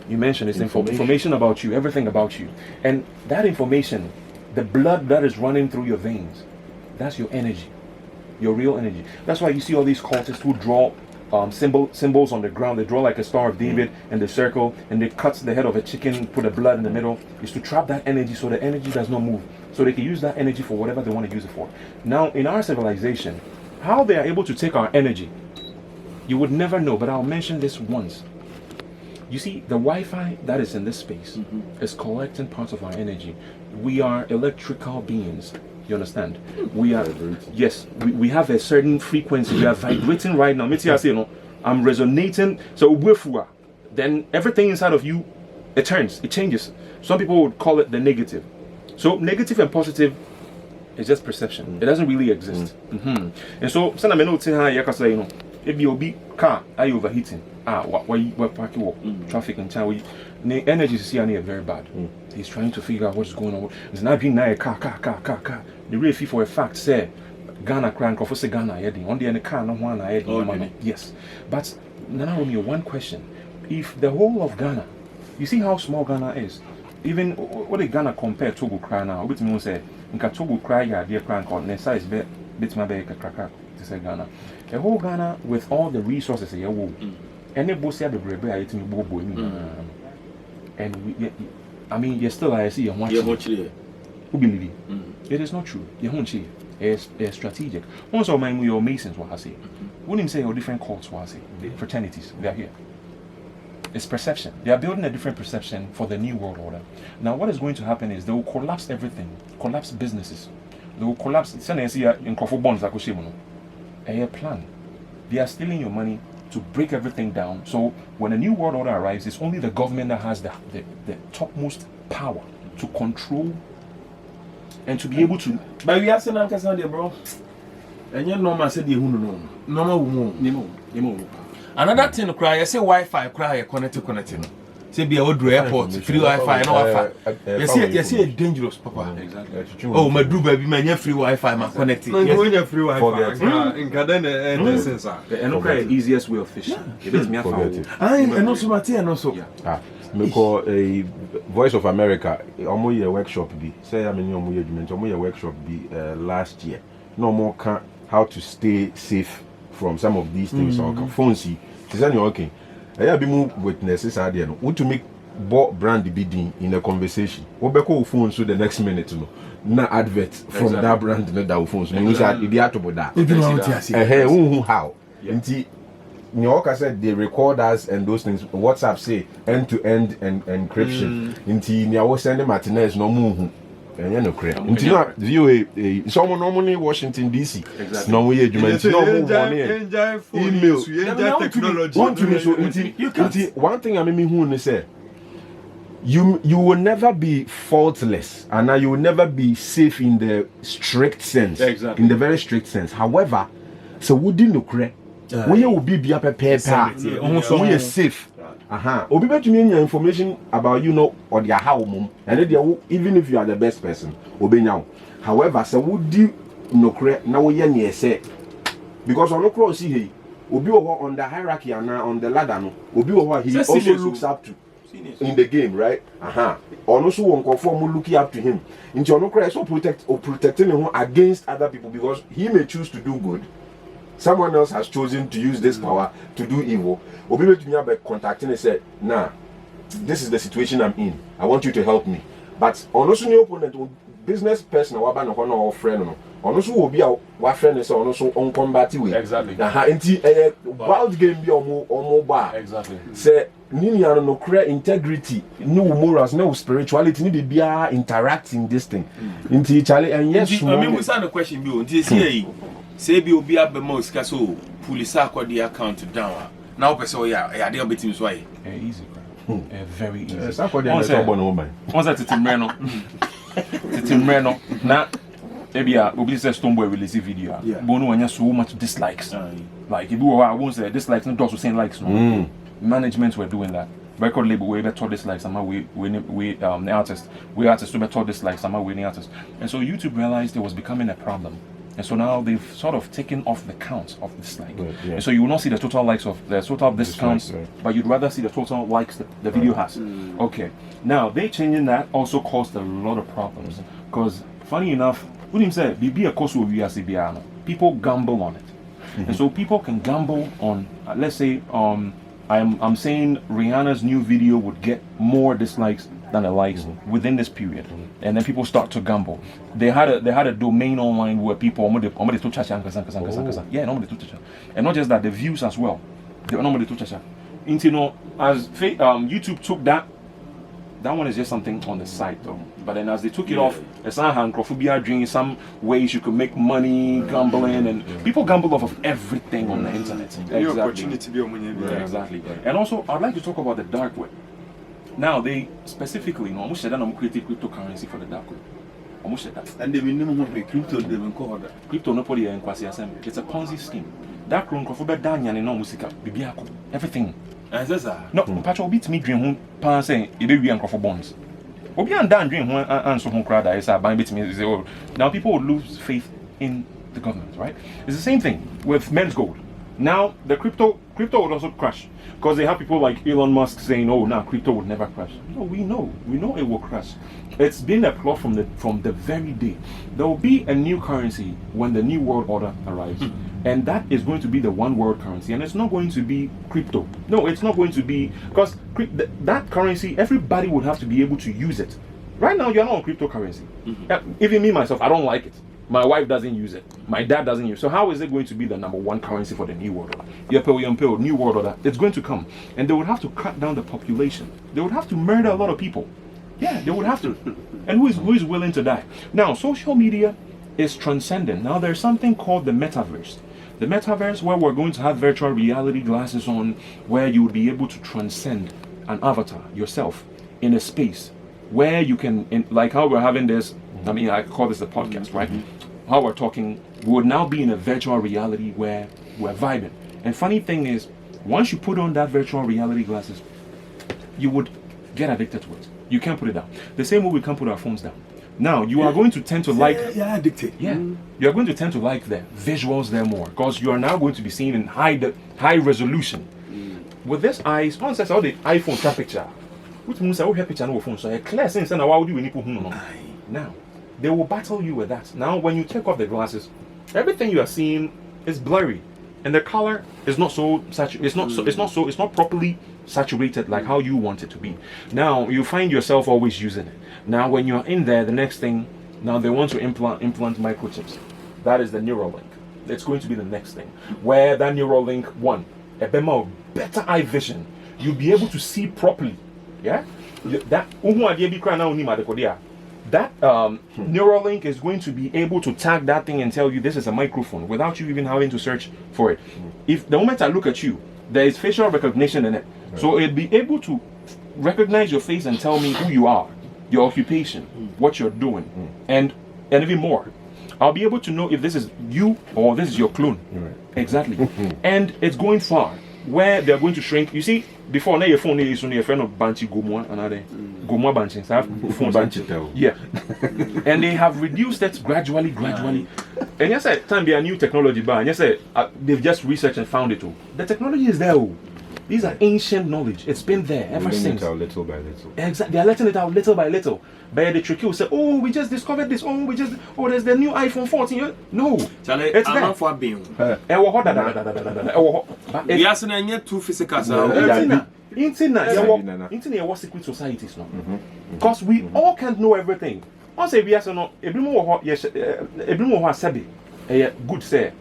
you mentioned, is information about you, everything about you. And that information, the blood that is running through your veins, that's your energy, your real energy. That's why you see all these cultists who draw symbols on the ground. They draw like a Star of David and the circle, and they cut the head of a chicken, put the blood in the middle. Is to trap that energy so the energy does not move. So they can use that energy for whatever they want to use it for. Now, in our civilization, how they are able to take our energy, you would never know, but I'll mention this once. You see, the Wi-Fi that is in this space is collecting parts of our energy. We are electrical beings. You understand? We are, yes, we have a certain frequency. We are vibrating right now. I'm resonating. So then everything inside of you, it changes. Some people would call it the negative. So negative and positive is just perception. It doesn't really exist. And so, some men will say, you know, if you be car, are you overheating? Why parking traffic in town? The energy is here very bad. He's trying to figure out what's going on. It's not being a car. The real fee for a fact say Ghana crank or say Ghana heading on the end car no one heading. Yes, but now Romeo, one question: if the whole of Ghana, you see how small Ghana is. Even what did Ghana compare Togo cry now? Bit me say nka Togo cry ya dear crank on the size bit my be kraka to say Ghana. The whole Ghana with all the resources here wo. Any boss here the brebe I eat me bobo and I mean you're still I see you watch. Who believe it? It is not true. You won't see. It's strategic. Also, mind your Masons what I say. Wouldn't say your different cults what I say. Fraternities, they are here. It's perception. They are building a different perception for the new world order. Now, what is going to happen is they will collapse everything, collapse businesses. They will collapse. In bonds, a plan. They are stealing your money to break everything down. So when a new world order arrives, it's only the government that has the topmost power to control and to be able to.
But we have seen Uncle bro. And you know, I said, you know, another thing, cry, I say Wi-Fi, cry, connected. Say, be a old airport, free Wi-Fi, no Wi-Fi. You see, dangerous, Papa. Exactly. Oh, my do baby, man, free Wi-Fi, man, connected.
No, free Wi-Fi. In Cadena and sensor.
And no, the easiest way of fishing. It is me a foul.
And also, Mattia, and also.
Me call a Voice of America. Omo ye workshop be. Say I mean omo ye document. Omo ye workshop be last year. No more can how to stay safe from some of these things. On phones, is any okay? I have been witnesses are there. Want to make brand bidding in a conversation. What be phone so the next minute no. Na advert from that brand no that phones. No say it be out about that. How? Nyoka said they record us and those things. WhatsApp say end-to-end encryption. Inti niawo send Martinez no muhu. Enya no kre. Inti no VOA someone normally Washington DC. No we adwuma. No email. Technology. One thing I mean who say you will never be faultless and you will never be safe in the strict sense.
Exactly.
In the very strict sense. However, so wouldn't no kre. When you will be prepared, we are safe. Obi bet me information about you know or their how and even if you are the best person, obi now. However, so would you no correct now we are say because on no cross see obi on the hierarchy and on the ladder no obi he also looks up to in the game, right? Or also one conform looking up to him. Into no correct so protecting him against other people because he may choose to do good. Someone else has chosen to use this power to do evil. Or people to me about contacting and say, nah, this is the situation I'm in. I want you to help me. But on also new opponent, business person or or friend, on also will be our friend is also on combat way.
Exactly.
Wild game be or more bar.
Exactly.
Say Nini no create integrity, no morals, no spirituality, need to be interacting this thing. Into Charlie and yes,
I mean we saw the question be say be obi abema osika so police akodi account down now person ya dey obetim so aye
easy very easy
akodi na so bono woman
once titimre no na ebia obi say Stonebwoy release video bono wanya so much dislikes like if you I won't say dislikes no does saying likes no management were doing that record label we better dislikes somehow we the artists to better dislikes somehow we the artists and so YouTube realized it was becoming a problem. And so now they've sort of taken off the count of dislike. And so you will not see the total likes of the total discounts, but you'd rather see the total likes the video has. Okay. Now they changing that also caused a lot of problems. Because funny enough, what him say, be a course of people gamble on it. And so people can gamble on let's say I'm saying Rihanna's new video would get more dislikes than the likes within this period, and then people start to gamble. They had a domain online where people normally to chacha and not just that, the views as well. They normally to chacha. You know, as YouTube took that one is just something on the side though. But then as they took it off, it's doing some ways you could make money gambling, and people gamble off of everything on the internet. Exactly. And also, I'd like to talk about the dark web. Now, they specifically, almost said that I'm creating cryptocurrency for the dark web. Almost said that.
And they will never be crypto, they will call that.
Crypto no podi and quasi assembly. It's a Ponzi scheme. Dark room for bed Daniel and no musica, bibiako, everything. No, Patrol beats me dream home, pan saying, it be and for bonds. Obi and Dan dream one answer home crowd is a buying bit me. Now people would lose faith in the government, right? It's the same thing with men's gold. Now the crypto would also crash because they have people like Elon Musk saying, "Oh, now crypto would never crash." No, we know it will crash. It's been a plot from the very day. There will be a new currency when the new world order arrives, and that is going to be the one world currency, and it's not going to be crypto. No, it's not going to be, because that currency, everybody would have to be able to use it. Right now, you're not on cryptocurrency. Even me myself, I don't like it. My wife doesn't use it. My dad doesn't use it. So how is it going to be the number one currency for the new world order? New world order. It's going to come. And they would have to cut down the population. They would have to murder a lot of people. Yeah, they would have to. And who is willing to die? Now, social media is transcendent. Now, there's something called the metaverse. The metaverse, where we're going to have virtual reality glasses on, where you would be able to transcend an avatar, yourself, in a space where you can, like how we're having this, I mean, I call this a podcast, right? How we're talking, we would now be in a virtual reality where we're vibing. And funny thing is, once you put on that virtual reality glasses, you would get addicted to it. You can't put it down. The same way we can't put our phones down. Now, you are going to tend to like...
Yeah, addicted.
Yeah. You're going to tend to like the visuals there more, because you are now going to be seen in high resolution. With this eyes, one says all the iPhone trap picture. Which means I will have picture on your phone, so a clear sense and why would you need to now, they will battle you with that. Now, when you take off the glasses, everything you are seeing is blurry, and the color is not so saturated. It's not properly saturated like how you want it to be. Now, you find yourself always using it. Now, when you're in there, the next thing, now they want to implant microchips. That is the Neuralink. It's going to be the next thing, where that Neuralink a better eye vision. You'll be able to see properly. Yeah, that Neuralink is going to be able to tag that thing and tell you this is a microphone without you even having to search for it. If the moment I look at you, there is facial recognition in it, so it'll be able to recognize your face and tell me who you are, your occupation, what you're doing, and even more. I'll be able to know if this is you or this is your clone. Exactly. And it's going far, where they're going to shrink. You see, before now your phone is only a friend of Banchi Gomwa, another Gomwa Banchi. Phone Banchi. Yeah. And they have reduced it gradually. And yes, time be a new technology, but yes, they've just researched and found it. The technology is there. These are ancient knowledge. It's been there ever since.
Little by little.
Exactly. They are letting it out little by little. But the trick will say, "Oh, we just discovered this. There's the new iPhone 14." No, it's there.
For being.
We
are saying two physical.
Internet was secret societies now. Because we all can't know everything. I say we are saying no. Everyone has said it. Good say.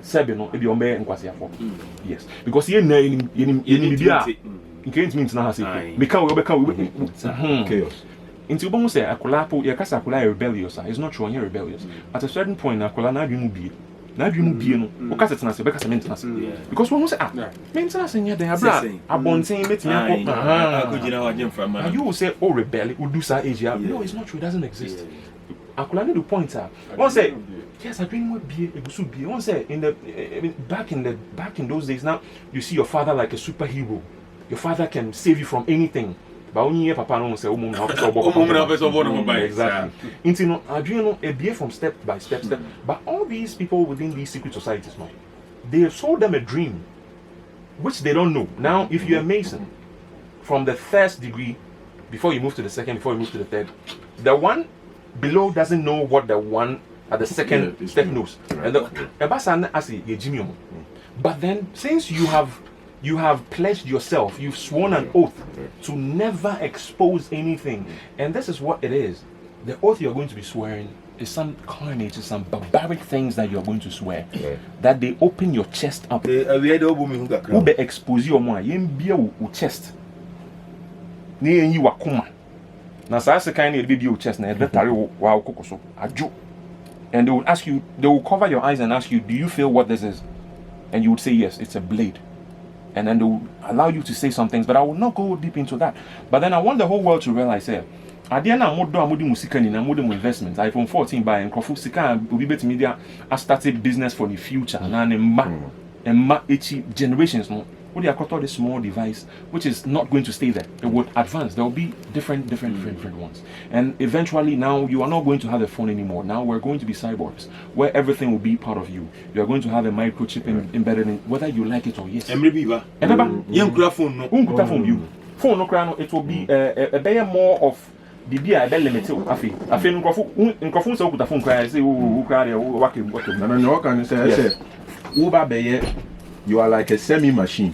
Sebi no ebi ombe nkwasi afọ. Yes, because you bibia it means na say because we chaos. Until we say akulapo ya kasa akula rebellious. It's not true, you're rebellious. At a certain point akula na adwemu bie. Na adwemu bie no. O kasa tena se be kasa maintenance. Because when we say maintenance nya den abra abonten betimi akọ. You will say oh rebel, we do sa age. No, it's not true, it doesn't exist. Akula need to point out. One say yes, I dream would be able to be. One say back in those days. Now you see your father like a superhero. Your father can save you from anything. But when you papa no say, exactly. Into no, I dream a be from step by step. But all these people within these secret societies, now they have sold them a dream, which they don't know. Now, if you're a Mason, from the first degree, before you move to the second, before you move to the third, the one below doesn't know what the one at the second step knows. And but then since you have pledged yourself, you've sworn an oath to never expose anything. And this is what it is. The oath you're going to be swearing is some carnage, some barbaric things that you're going to swear. That they open your chest up. Who be expose your chest. Now, so that's the kind of video chest. Now, wow, kokoso, ajo. And they will ask you, they will cover your eyes and ask you, do you feel what this is? And you would say, yes, it's a blade. And then they will allow you to say some things, but I will not go deep into that. But then I want the whole world to realize here. At the end, I'm more investments. iPhone 14 by and Kofu Sika will be better media. I started business for the future. And generations. What do you call this small device, which is not going to stay there? It would advance. There will be different ones. And eventually, now you are not going to have a phone anymore. Now we're going to be cyborgs, where everything will be part of you. You are going to have a microchip embedded in, whether you like it or yes.
Phone
no, it will be a better more of the beer limited. I feel microphone so the phone cry say who cry
you are like a semi machine.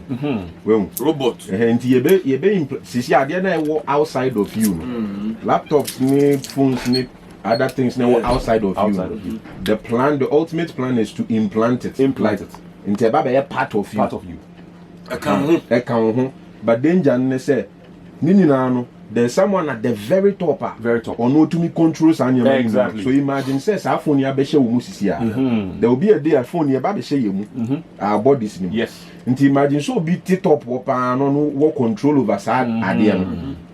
Well,
robot.
And you be outside of you. Laptops, phones, other things now outside of you. The ultimate plan is to implant it. Into a part of you. But danger say there's someone at the very top. Or no to me controls and
exactly.
So imagine says our phone ya beshe umusisia. There will be a day a phone ya beshe yemu. Our bodies.
Yes.
And imagine so be top what control over sad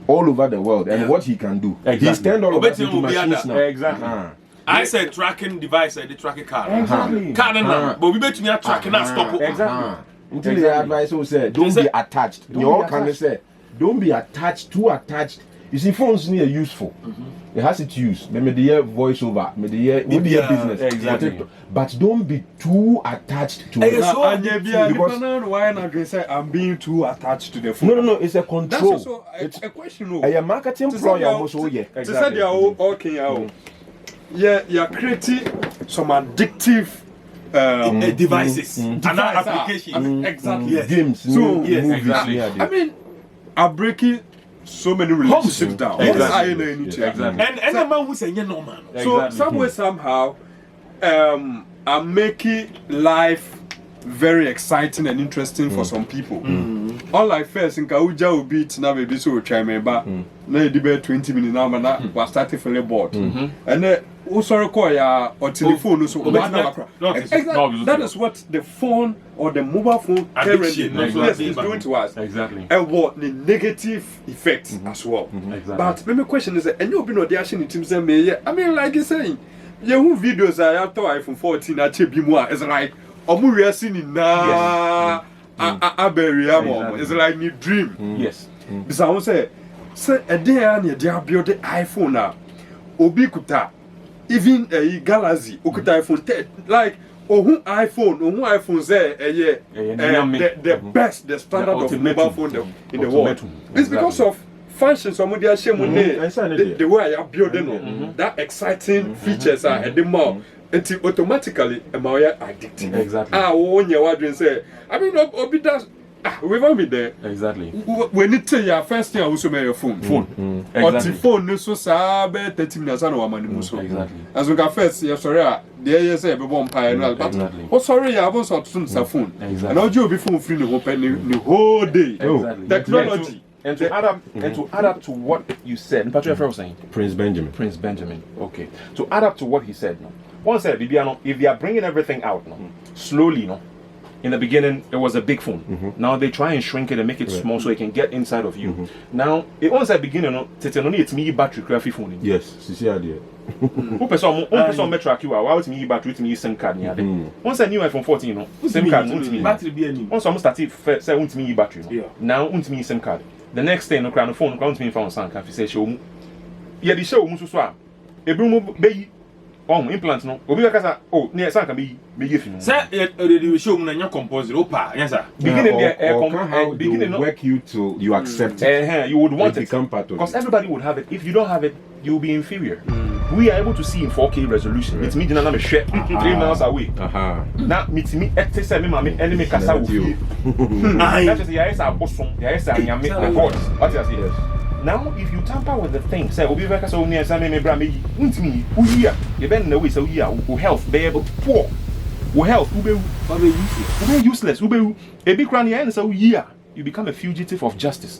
all over the world and what he can do.
Exactly.
He's turned all of us into machines now.
Exactly.
I said tracking device, the tracking car.
Exactly.
But we bet me a tracking that stop.
Exactly.
Until the advice will say, don't be attached. You all can say, don't be attached, too attached. You see, phones are useful. It has its use. Maybe the voiceover, maybe the business.
Exactly.
But don't be too attached to it.
Because why not say I'm being too attached to the phone?
No, it's a control.
That's also a question.
A marketing employer also, yeah.
They said they are okay. Yeah, you're creating some addictive
devices and applications.
Exactly.
Yes.
Games,
So,
movies.
Exactly.
I mean, I'm breaking so many relationships down.
Exactly.
And the man who say no man.
So somewhere somehow, I'm making life very exciting and interesting for some people. Unlike first in Kauja will beat now maybe so try me back. Now debate 20 minutes now, man. Was starting for the board. And then also call ya or telephone so that is what the phone or the mobile phone currently is doing to us.
Exactly.
And what the negative effects as well.
Exactly.
But my question is, and you've been on the action in teams and me. I mean, like you're saying, your videos I have to iPhone 14 at Chibimwa is like Omuria seen na Aberiamo is like new dream.
Yes.
Because I was say a day and you build the iPhone now. Obikuta. Even a Galaxy, Okuta iPhone 10, like iPhone say the best, the standard of mobile phone in the world. It's because of functions. Some of the the way I building that exciting features are at the mall until automatically addictive.
Exactly.
When you are say, I mean, Obi does. We won't be there.
Exactly.
When it tell your first thing, I will show your phone. Or the phone, no so sabe 30 minutes. I know what money muso.
Exactly.
As we got first, yeah, sorry, the year say be one pie but oh sorry, I was on the phone.
Exactly.
And now you be phone free the whole day.
Exactly.
Technology.
And to add up to what you said, Patrick was saying,
Prince
Benjamin. Okay. To add up to what he said, no. One said, Bibiano, if they are bringing everything out, no, slowly, no. In the beginning, it was a big phone. Now they try and shrink it and make it small so it can get inside of you. Now, it was at the beginning, it's me battery graphic phone.
Yes, see idea.
Who person metric you are? Why would me battery to me SIM card? Once I knew iPhone 14, SIM card
battery be any.
once I started say want me battery. Now want me SIM card. The next day, no crown phone, count me phone sank. If you say show, yeah, the show musu swap. Ebrumo be implant no. Obi kasa near sank be you.
Say the show na nya compose opa, yes sir.
Beginning
there, beginning work you to you accept it.
You would want it
become part of it.
Because everybody would have it. If you don't have it, you'll be inferior. We are able to see in 4K resolution. It's me, I'm 3 miles away. Now, me, say me, enemy kasa with you. That is the yes, I bosom, yes, I am what you say. Now, if you tamper with the thing, say, Obi Veka so near Sammy Brami, me, who here, you bend the way so here, who health, be able poor, who health, who be useless, who be a big cranny, and so here, you become a fugitive of justice.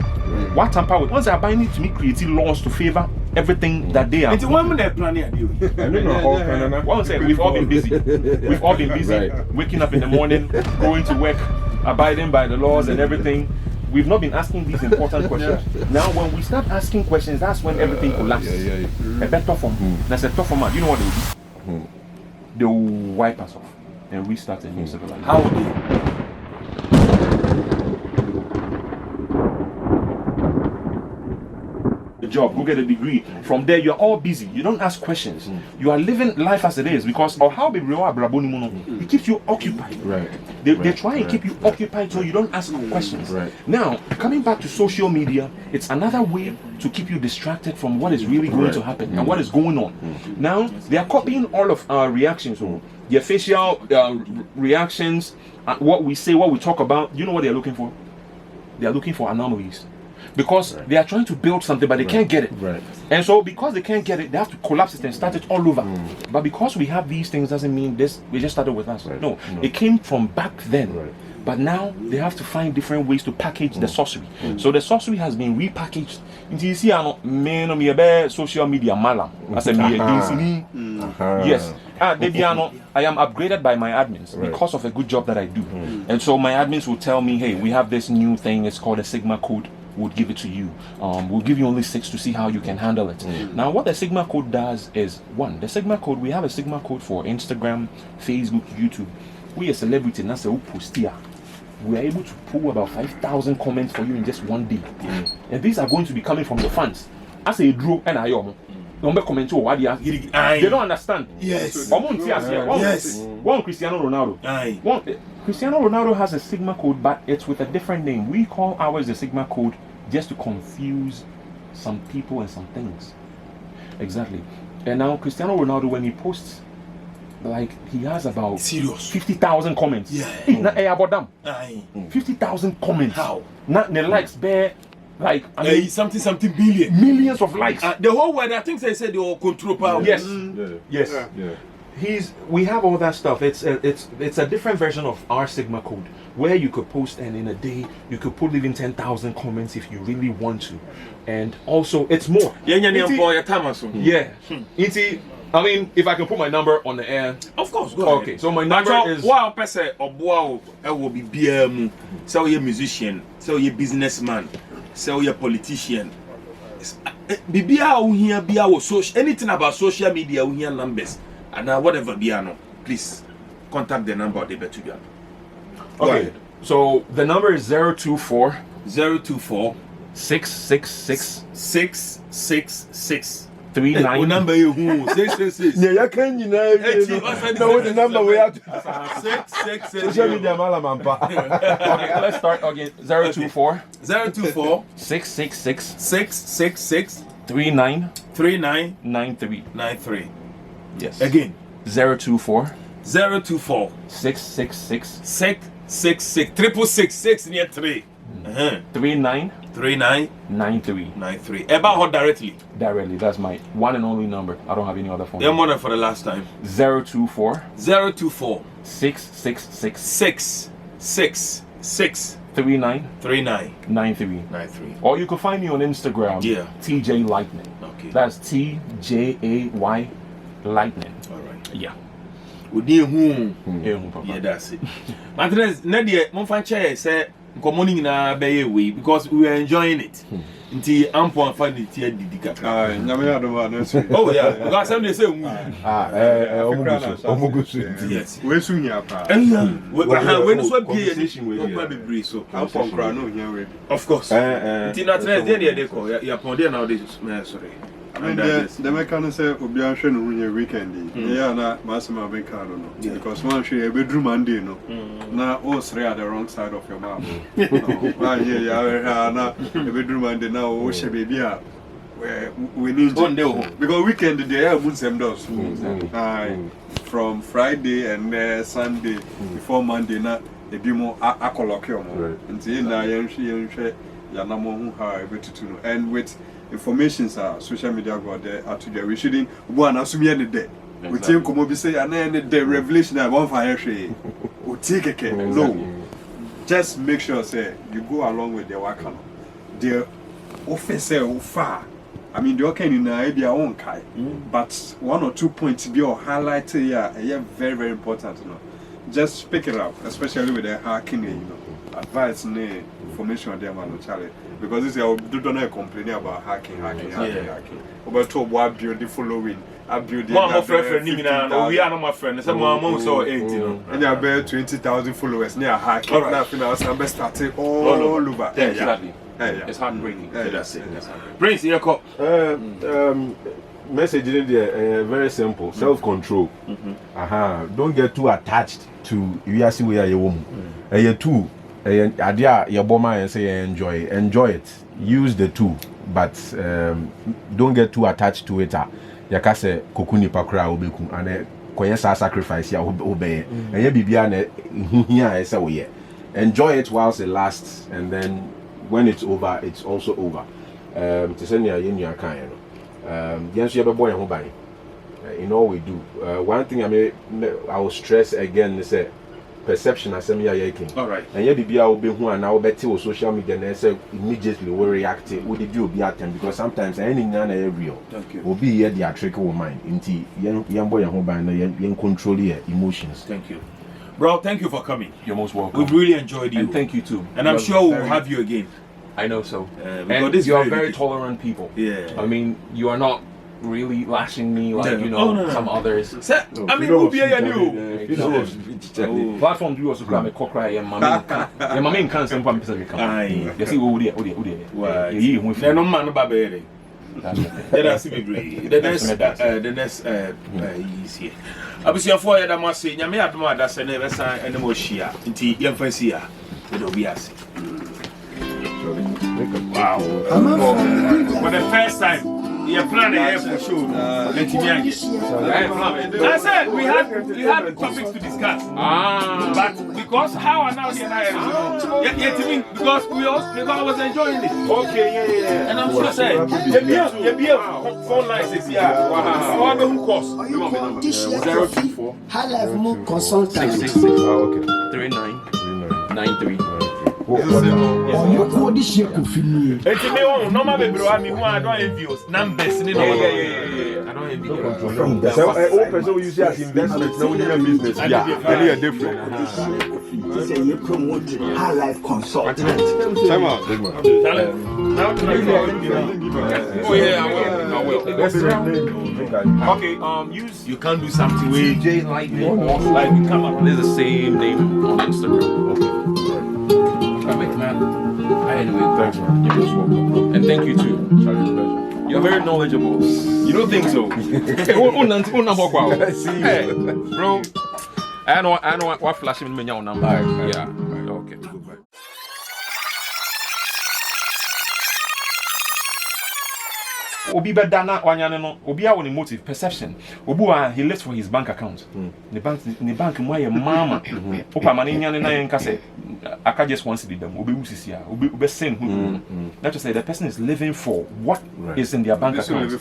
What tamper with? Once I bind it to me, creating laws to favor everything that they are.
It's one minute plan here.
I don't know how Canada.
One say we've all been busy. We've all been busy,
Right.
waking up in the morning, going to work, abiding by the laws and everything. We've not been asking these important questions. Now, when we start asking questions, that's when everything collapses. A better form. That's a tough format. You know what they do? They will wipe us off and restart a new civilization.
How would they?
A job, go get a degree. From there, you're all busy. You don't ask questions. You are living life as it is because of how it keeps you occupied.
Right.
They try and keep you occupied so you don't ask questions.
Right.
Now, coming back to social media, it's another way to keep you distracted from what is really going to happen and what is going on. Now, they are copying all of our reactions, their facial reactions, what we say, what we talk about. You know what they're looking for? They are looking for anomalies. Because they are trying to build something, but they can't get it.
Right.
And so, because they can't get it, they have to collapse it and start it all over. But because we have these things, doesn't mean this. We just started with us.
Right.
No, it came from back then.
Right.
But now they have to find different ways to package the sorcery. So the sorcery has been repackaged. Into you see, me social media malam. As a yes. I am upgraded by my admins because of a good job that I do. And so my admins will tell me, hey, we have this new thing. It's called a Sigma code. We'll give it to you. We'll give you only 6 to see how you can handle it. Now, what the Sigma code does is, one, the Sigma code, we have a Sigma code for Instagram, Facebook, YouTube. We are celebrity, and that's a post here. We are able to pull about 5,000 comments for you in just one day. And these are going to be coming from your fans. As a draw and I am. They don't understand.
Yes.
One Cristiano Ronaldo. Cristiano Ronaldo has a Sigma code, but it's with a different name. We call ours the Sigma code just to confuse some people and some things. Exactly. And now Cristiano Ronaldo, when he posts, like he has about 50,000 comments. About them. 50,000 comments.
How?
Not the likes bear. Like I mean,
something billion,
millions of likes.
The whole world, I think they said they will control power.
Yes, yes.
Yeah.
We have all that stuff. It's a different version of our Sigma code where you could post and in a day you could put even 10,000 comments if you really want to, and also it's more.
Yeah.
I mean, if I can put my number on the air.
Of course, go ahead.
Okay, so my number is.
Wow, person, or will be BM, so you're a musician, so you're a businessman, so you're a politician. Anything about social media, we hear numbers, and whatever Biano, please contact the number of the Betugan.
Okay, so the number is 024
666
39
number you who 666.
Yeah, you can know the number we have.
666.
Social media malamampa.
Okay, let's start again. 024
666
39
93.
Yes.
Again.
024
666 666 near 3.
39
93. About her directly.
Directly, that's my one and only number. I don't have any other phone.
Yeah, more than for the last time.
024
666 39
93. Or you can find me on Instagram.
Yeah.
TJ Lightning.
Okay.
That's TJAY Lightning.
All right.
Yeah.
Yeah, that's it. Matters, Nadia, Monfanche said, "Commoning na way because we are enjoying it." Until ample and find it here, Didika. Oh, yeah, because some they say, yes,
we soon have
when it's what be so of course. Until not they call your ponder nowadays, sorry.
And the mechanic said, "Obian weekend." Yeah, na Massima Bencaro, because one should a bedroom and no. Now, all 3 are the wrong side of your mouth. Yeah, a bedroom and now, oh, she baby, we need to because weekend the day I would send us from Friday and Sunday before Monday, not a bit more a colloquium. Until now, and with informations are social media go there are today. We shouldn't go and assume any day. We think come be say and the revelation I want fire share. We take it. No. Just make sure say you go along with the work. The officer far I mean, the okay in their own kind, but 1 or 2 points be or highlight yeah, very, very important, you know. Just pick it up, especially with the hacking, you know. Advice, information on them, and Charlie. Because this is don't not complaining about hacking. About to what build following. I build
my friend, we are not my friend. Some more so 80,
and you have 20,000 followers near hacking. Nothing else. I'm starting all over.
Exactly. It's heartbreaking.
That's it. Prince, you come.
Message in there, very simple. Self-control. Don't get too attached to you see where you woman. You too. Idea your bomber and say enjoy it. Use the tool, but don't get too attached to it. Yakase kokuni pakra obeku and koyesa sacrifice ya obey. And ye bibia na here esa we. Enjoy it whilst it lasts, and then when it's over, it's also over. To send you kind. Yes, you have a boy and home in all we do. One thing I will stress again is perception as a yaking.
All right.
And yet, the will be who and now bet you social media and say immediately will react. Would it be at them because sometimes anything real will be here the trick of mind into young boy and home and control your emotions.
Thank you. Bro, thank you for coming.
You're most welcome.
We've really enjoyed you.
And thank you too.
And I'm sure we'll have you again.
I know so.
Because
and you are very tolerant people.
Yeah.
I mean, you are not really lashing me like some others.
I mean, who be a new
platform do also grab a cockra and my main cancer and pumps and come. You see,
they're no man about baby. That's the next easy. I was your foyer that must say, Yammy Adma, that's a never sign and more sheer. Inti, young fancy, it'll be us. Wow. For the first time. You plan a for sure. I said we had topics to discuss. But because how are now the because I was enjoying it. Okay, yeah. And I'm sure saying the phone lines is wow. Who cost?
024 High Life Move Consultant
3993.
You call this year confirm.
It's me normal baby I mean I don't envy numbers I don't envy
all person you see as investment now in your business any are different.
This is you promote High Life Consultant.
Time out.
I will. Okay, you can't do something with
J Lightning like we come up with the same name on Instagram. Anyway, thanks, man. You're most welcome. And thank you too. Charlie, you're very knowledgeable. You don't think so? Hey, bro. I know what flashing me your number. Yeah. Okay. Obi bedana wanyane no obi a woni motive perception obu a he lives for his bank account the bank mo ye mama opa mane nyane na yen ka say aka just once the dem obi musisi a obi send hu that to say the person is living for what is in their bank account.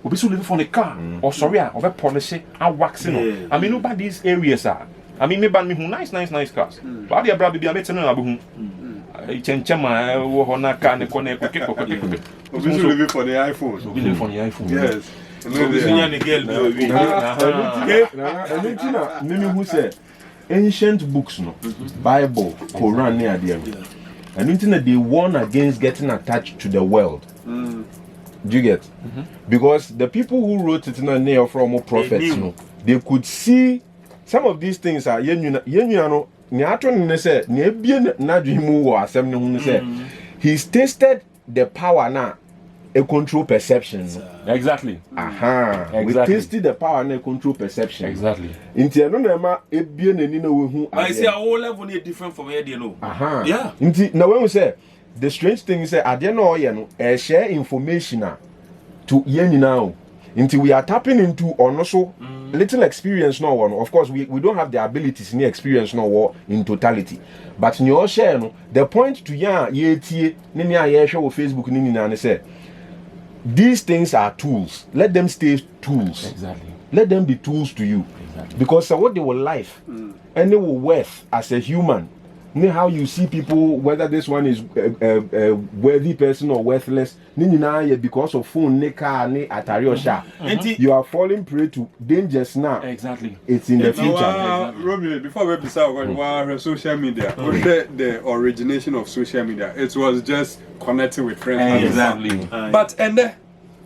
Obi so living for the car or sorry a obi polish a wax no I mean nobody these areas are I mean me ban me hu nice cars but the brother be meeting na hu chenchema wo hona ka ne ko
Obi living for the iPhone.
Obi living for the iPhone.
Yes.
Who said ancient books no Bible, Quran near them. And internet they warn against getting attached to the world. Do you get? Because the people who wrote it in near from prophets no they could see some of these things are no he's tasted the power now a control perception.
Exactly.
Exactly. We tasted the power and control perception.
Exactly.
Inti no na ebien ani na we hu.
I say all level is different from here they know. Yeah.
Inti na when we say the strange thing is ade na oye no share information to yen now. Inti we are tapping into also little experience no one. Of course we don't have the abilities ni experience no in totality. But in your share no the point to ya ye tie ni ya share on Facebook ni na say these things are tools. Let them stay tools.
Exactly.
Let them be tools to you.
Exactly.
Because what they will life and they will worth as a human. how you see people, whether this one is a worthy person or worthless, because of phone, ne car, ne atari or sha. You are falling prey to dangers now.
Exactly.
It's in the future.
Exactly. Romeo, before we decide what social media, the origination of social media, it was just connecting with friends.
Exactly.
But and the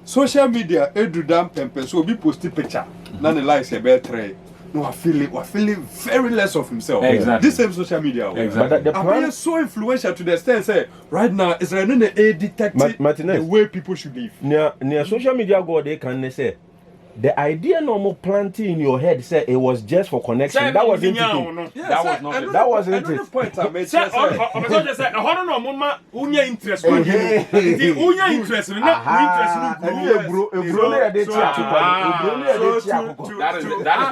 social media, edu damn pempe, so we post picture. None the likes a better. No, we're feeling very less of himself.
Exactly.
This same social media.
Exactly.
But the plan
is so influential to the extent say right now it's like a detective the way people should live.
Near social media go they can say the idea normal planting in your head say it was just for connection. That wasn't it. That wasn't it.
Point I made.
Say just say hono no mama unya interest no. The unya interest no
That is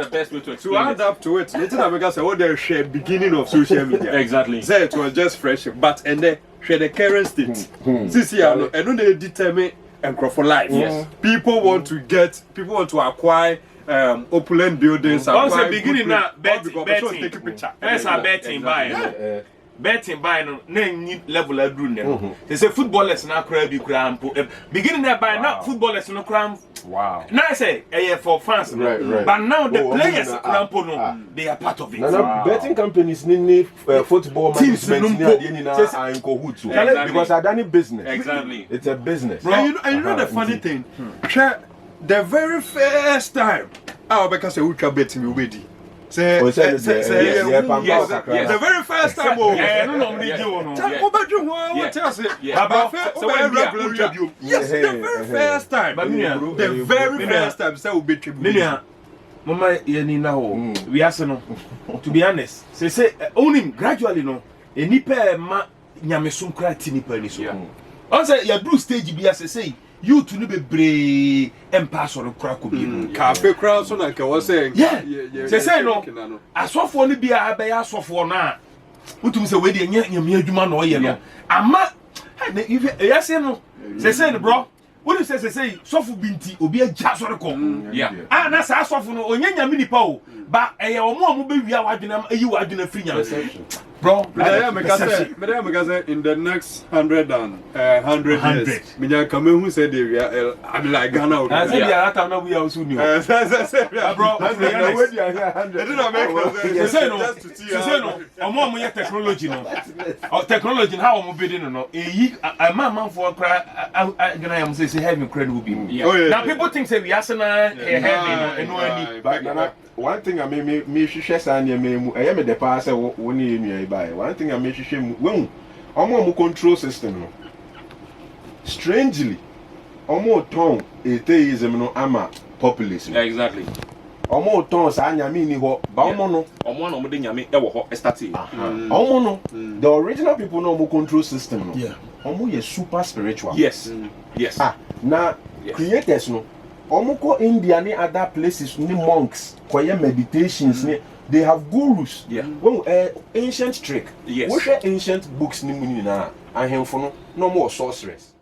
the best way to explain
to add up to it. Let's not say what they share beginning of social media.
Exactly.
Say it was just fresh, but and then share the current state. This year, and they determine and grow for life.
Yes.
People want to acquire opulent buildings.
Once the beginning now, betting.
Take a picture.
That's a betting buy. Betting buy no need level of doing. They say footballers now crab you cram. Beginning there by now footballers no cram.
Wow.
Now I say for fans,
right.
But now the players cram they are part of it.
Now betting companies need football
teams
management are in cahoots because I done business.
Exactly.
It's a business.
And you know the funny thing, the very first time, because I would bet me ready. Say,
the
very first time, yes, the very first time, the very first time, say we bet you.
Mama, you know, we are no. To be honest, say only gradually no. Any pair ma nyamesum kra tini pa ni so. On say ya do stage bi as say you to no be brave and pass on kra ko bi.
Cafe crowd so na ke was saying.
Yeah. Say no. Asofo no bi a be asofo na. Utum say we dey nyame adwuma no ye no. Ama you say no. Say bro. What you say sofu binti obi agya sore ko.
Yeah.
Na sa sofu no onye nyame nipa o. Ba eye omo be wi a wadwena ayi wadwena free nyame. Bro,
in the next 100 years, Minya Kame who said I'm like Ghana.
I said yeah, that time we also knew. Bro, technology no. Technology how am bidding no. A man for cry Ghana am say heaven credible be. Now people think say we are sana heaven no any.
But one thing I me share san me I am the pass woni by one thing I make sure when omo control system no strangely omo ton atheism no ama population
exactly
omo ton sa nyame ni ho ba omo no
de nyame e wo ho start
omo no the original people no omo control system no omo ye super spiritual
yes
na creators no omo ko India ni other places ni monks koye meditations ni they have gurus. Well, ancient trick.
Yes.
What are ancient books ni muni na? Ahemfo no more sorcerers.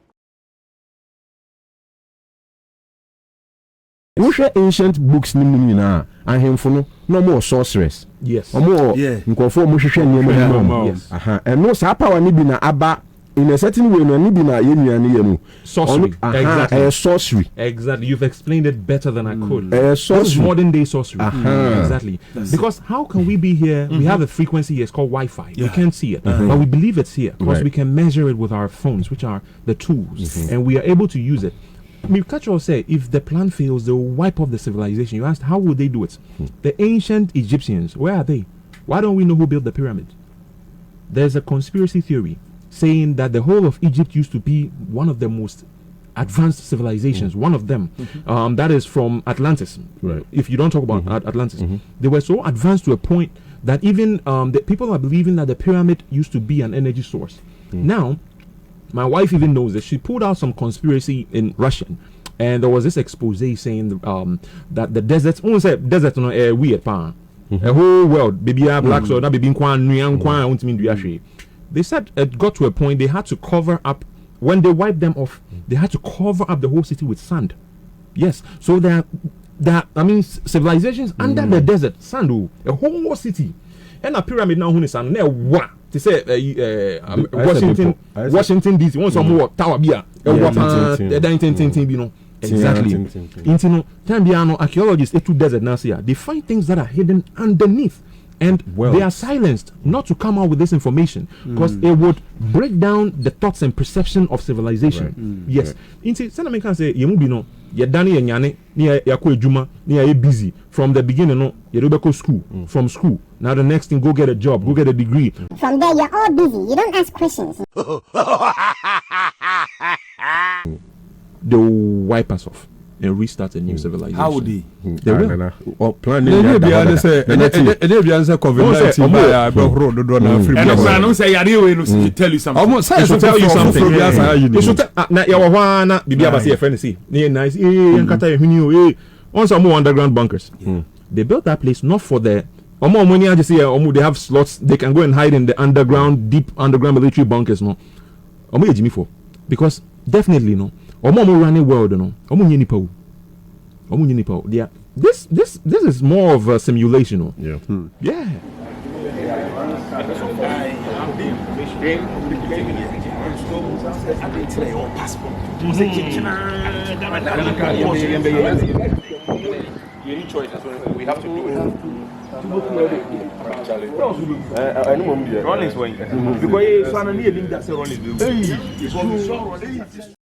What are ancient books ni muni na? Ahemfo no more sorcerers.
Yes.
Omo nkofo mo hwehwe niam. Yes. And no sa power ni bi na aba in a certain way no ni bi na yenuane
sorcery.
Exactly. Sorcery.
Exactly. You've explained it better than I could.
Sorcery.
This is modern day sorcery. Exactly. Because how can we be here? We have a frequency here. It's called Wi-Fi. We can't see it, but we believe it's here because we can measure it with our phones, which are the tools, and we are able to use it. Mikacho say if the plan fails, they will wipe off the civilization. You asked how would they do it? The ancient Egyptians, where are they? Why don't we know who built the pyramid? There's a conspiracy theory saying that the whole of Egypt used to be one of the most advanced civilizations, one of them. That is from Atlantis.
Right.
If you don't talk about Atlantis, they were so advanced to a point that even the people are believing that the pyramid used to be an energy source. Now, my wife even knows this. She pulled out some conspiracy in Russian, and there was this expose saying that the deserts, desert no weird pa. A whole world, baby black so that baby they said it got to a point they had to cover up when they wiped them off. They had to cover up the whole city with sand. Yes, so that civilizations under the desert, sand, a whole city, and a pyramid now is sand. to say Washington DC. Once more Tower Bia, exactly. Into time biano archaeologists to desert Nasia. They find things that are hidden underneath. And they are silenced not to come out with this information because it would break down the thoughts and perception of civilization. Yes. Into some can say you be no Dani and Yane near Yakwe Juma near busy from the beginning. No, you go school from school. Now the next thing, go get a job, go get a degree.
From there, you're all busy. You don't ask questions.
They will wipe us off and restart a new civilization.
How would they?
They will.
Or planning.
And I don't say
tell you something. Almost say tell you something. Once more underground bunkers. They built that place not for the money. I just say they have slots. They can go and hide in the underground, deep underground military bunkers. No, because definitely no. Running world, no. Yeah. This is more of a simulation, no.
Yeah.
Yeah.
Any choice as well. We have to do it.
Rollins went because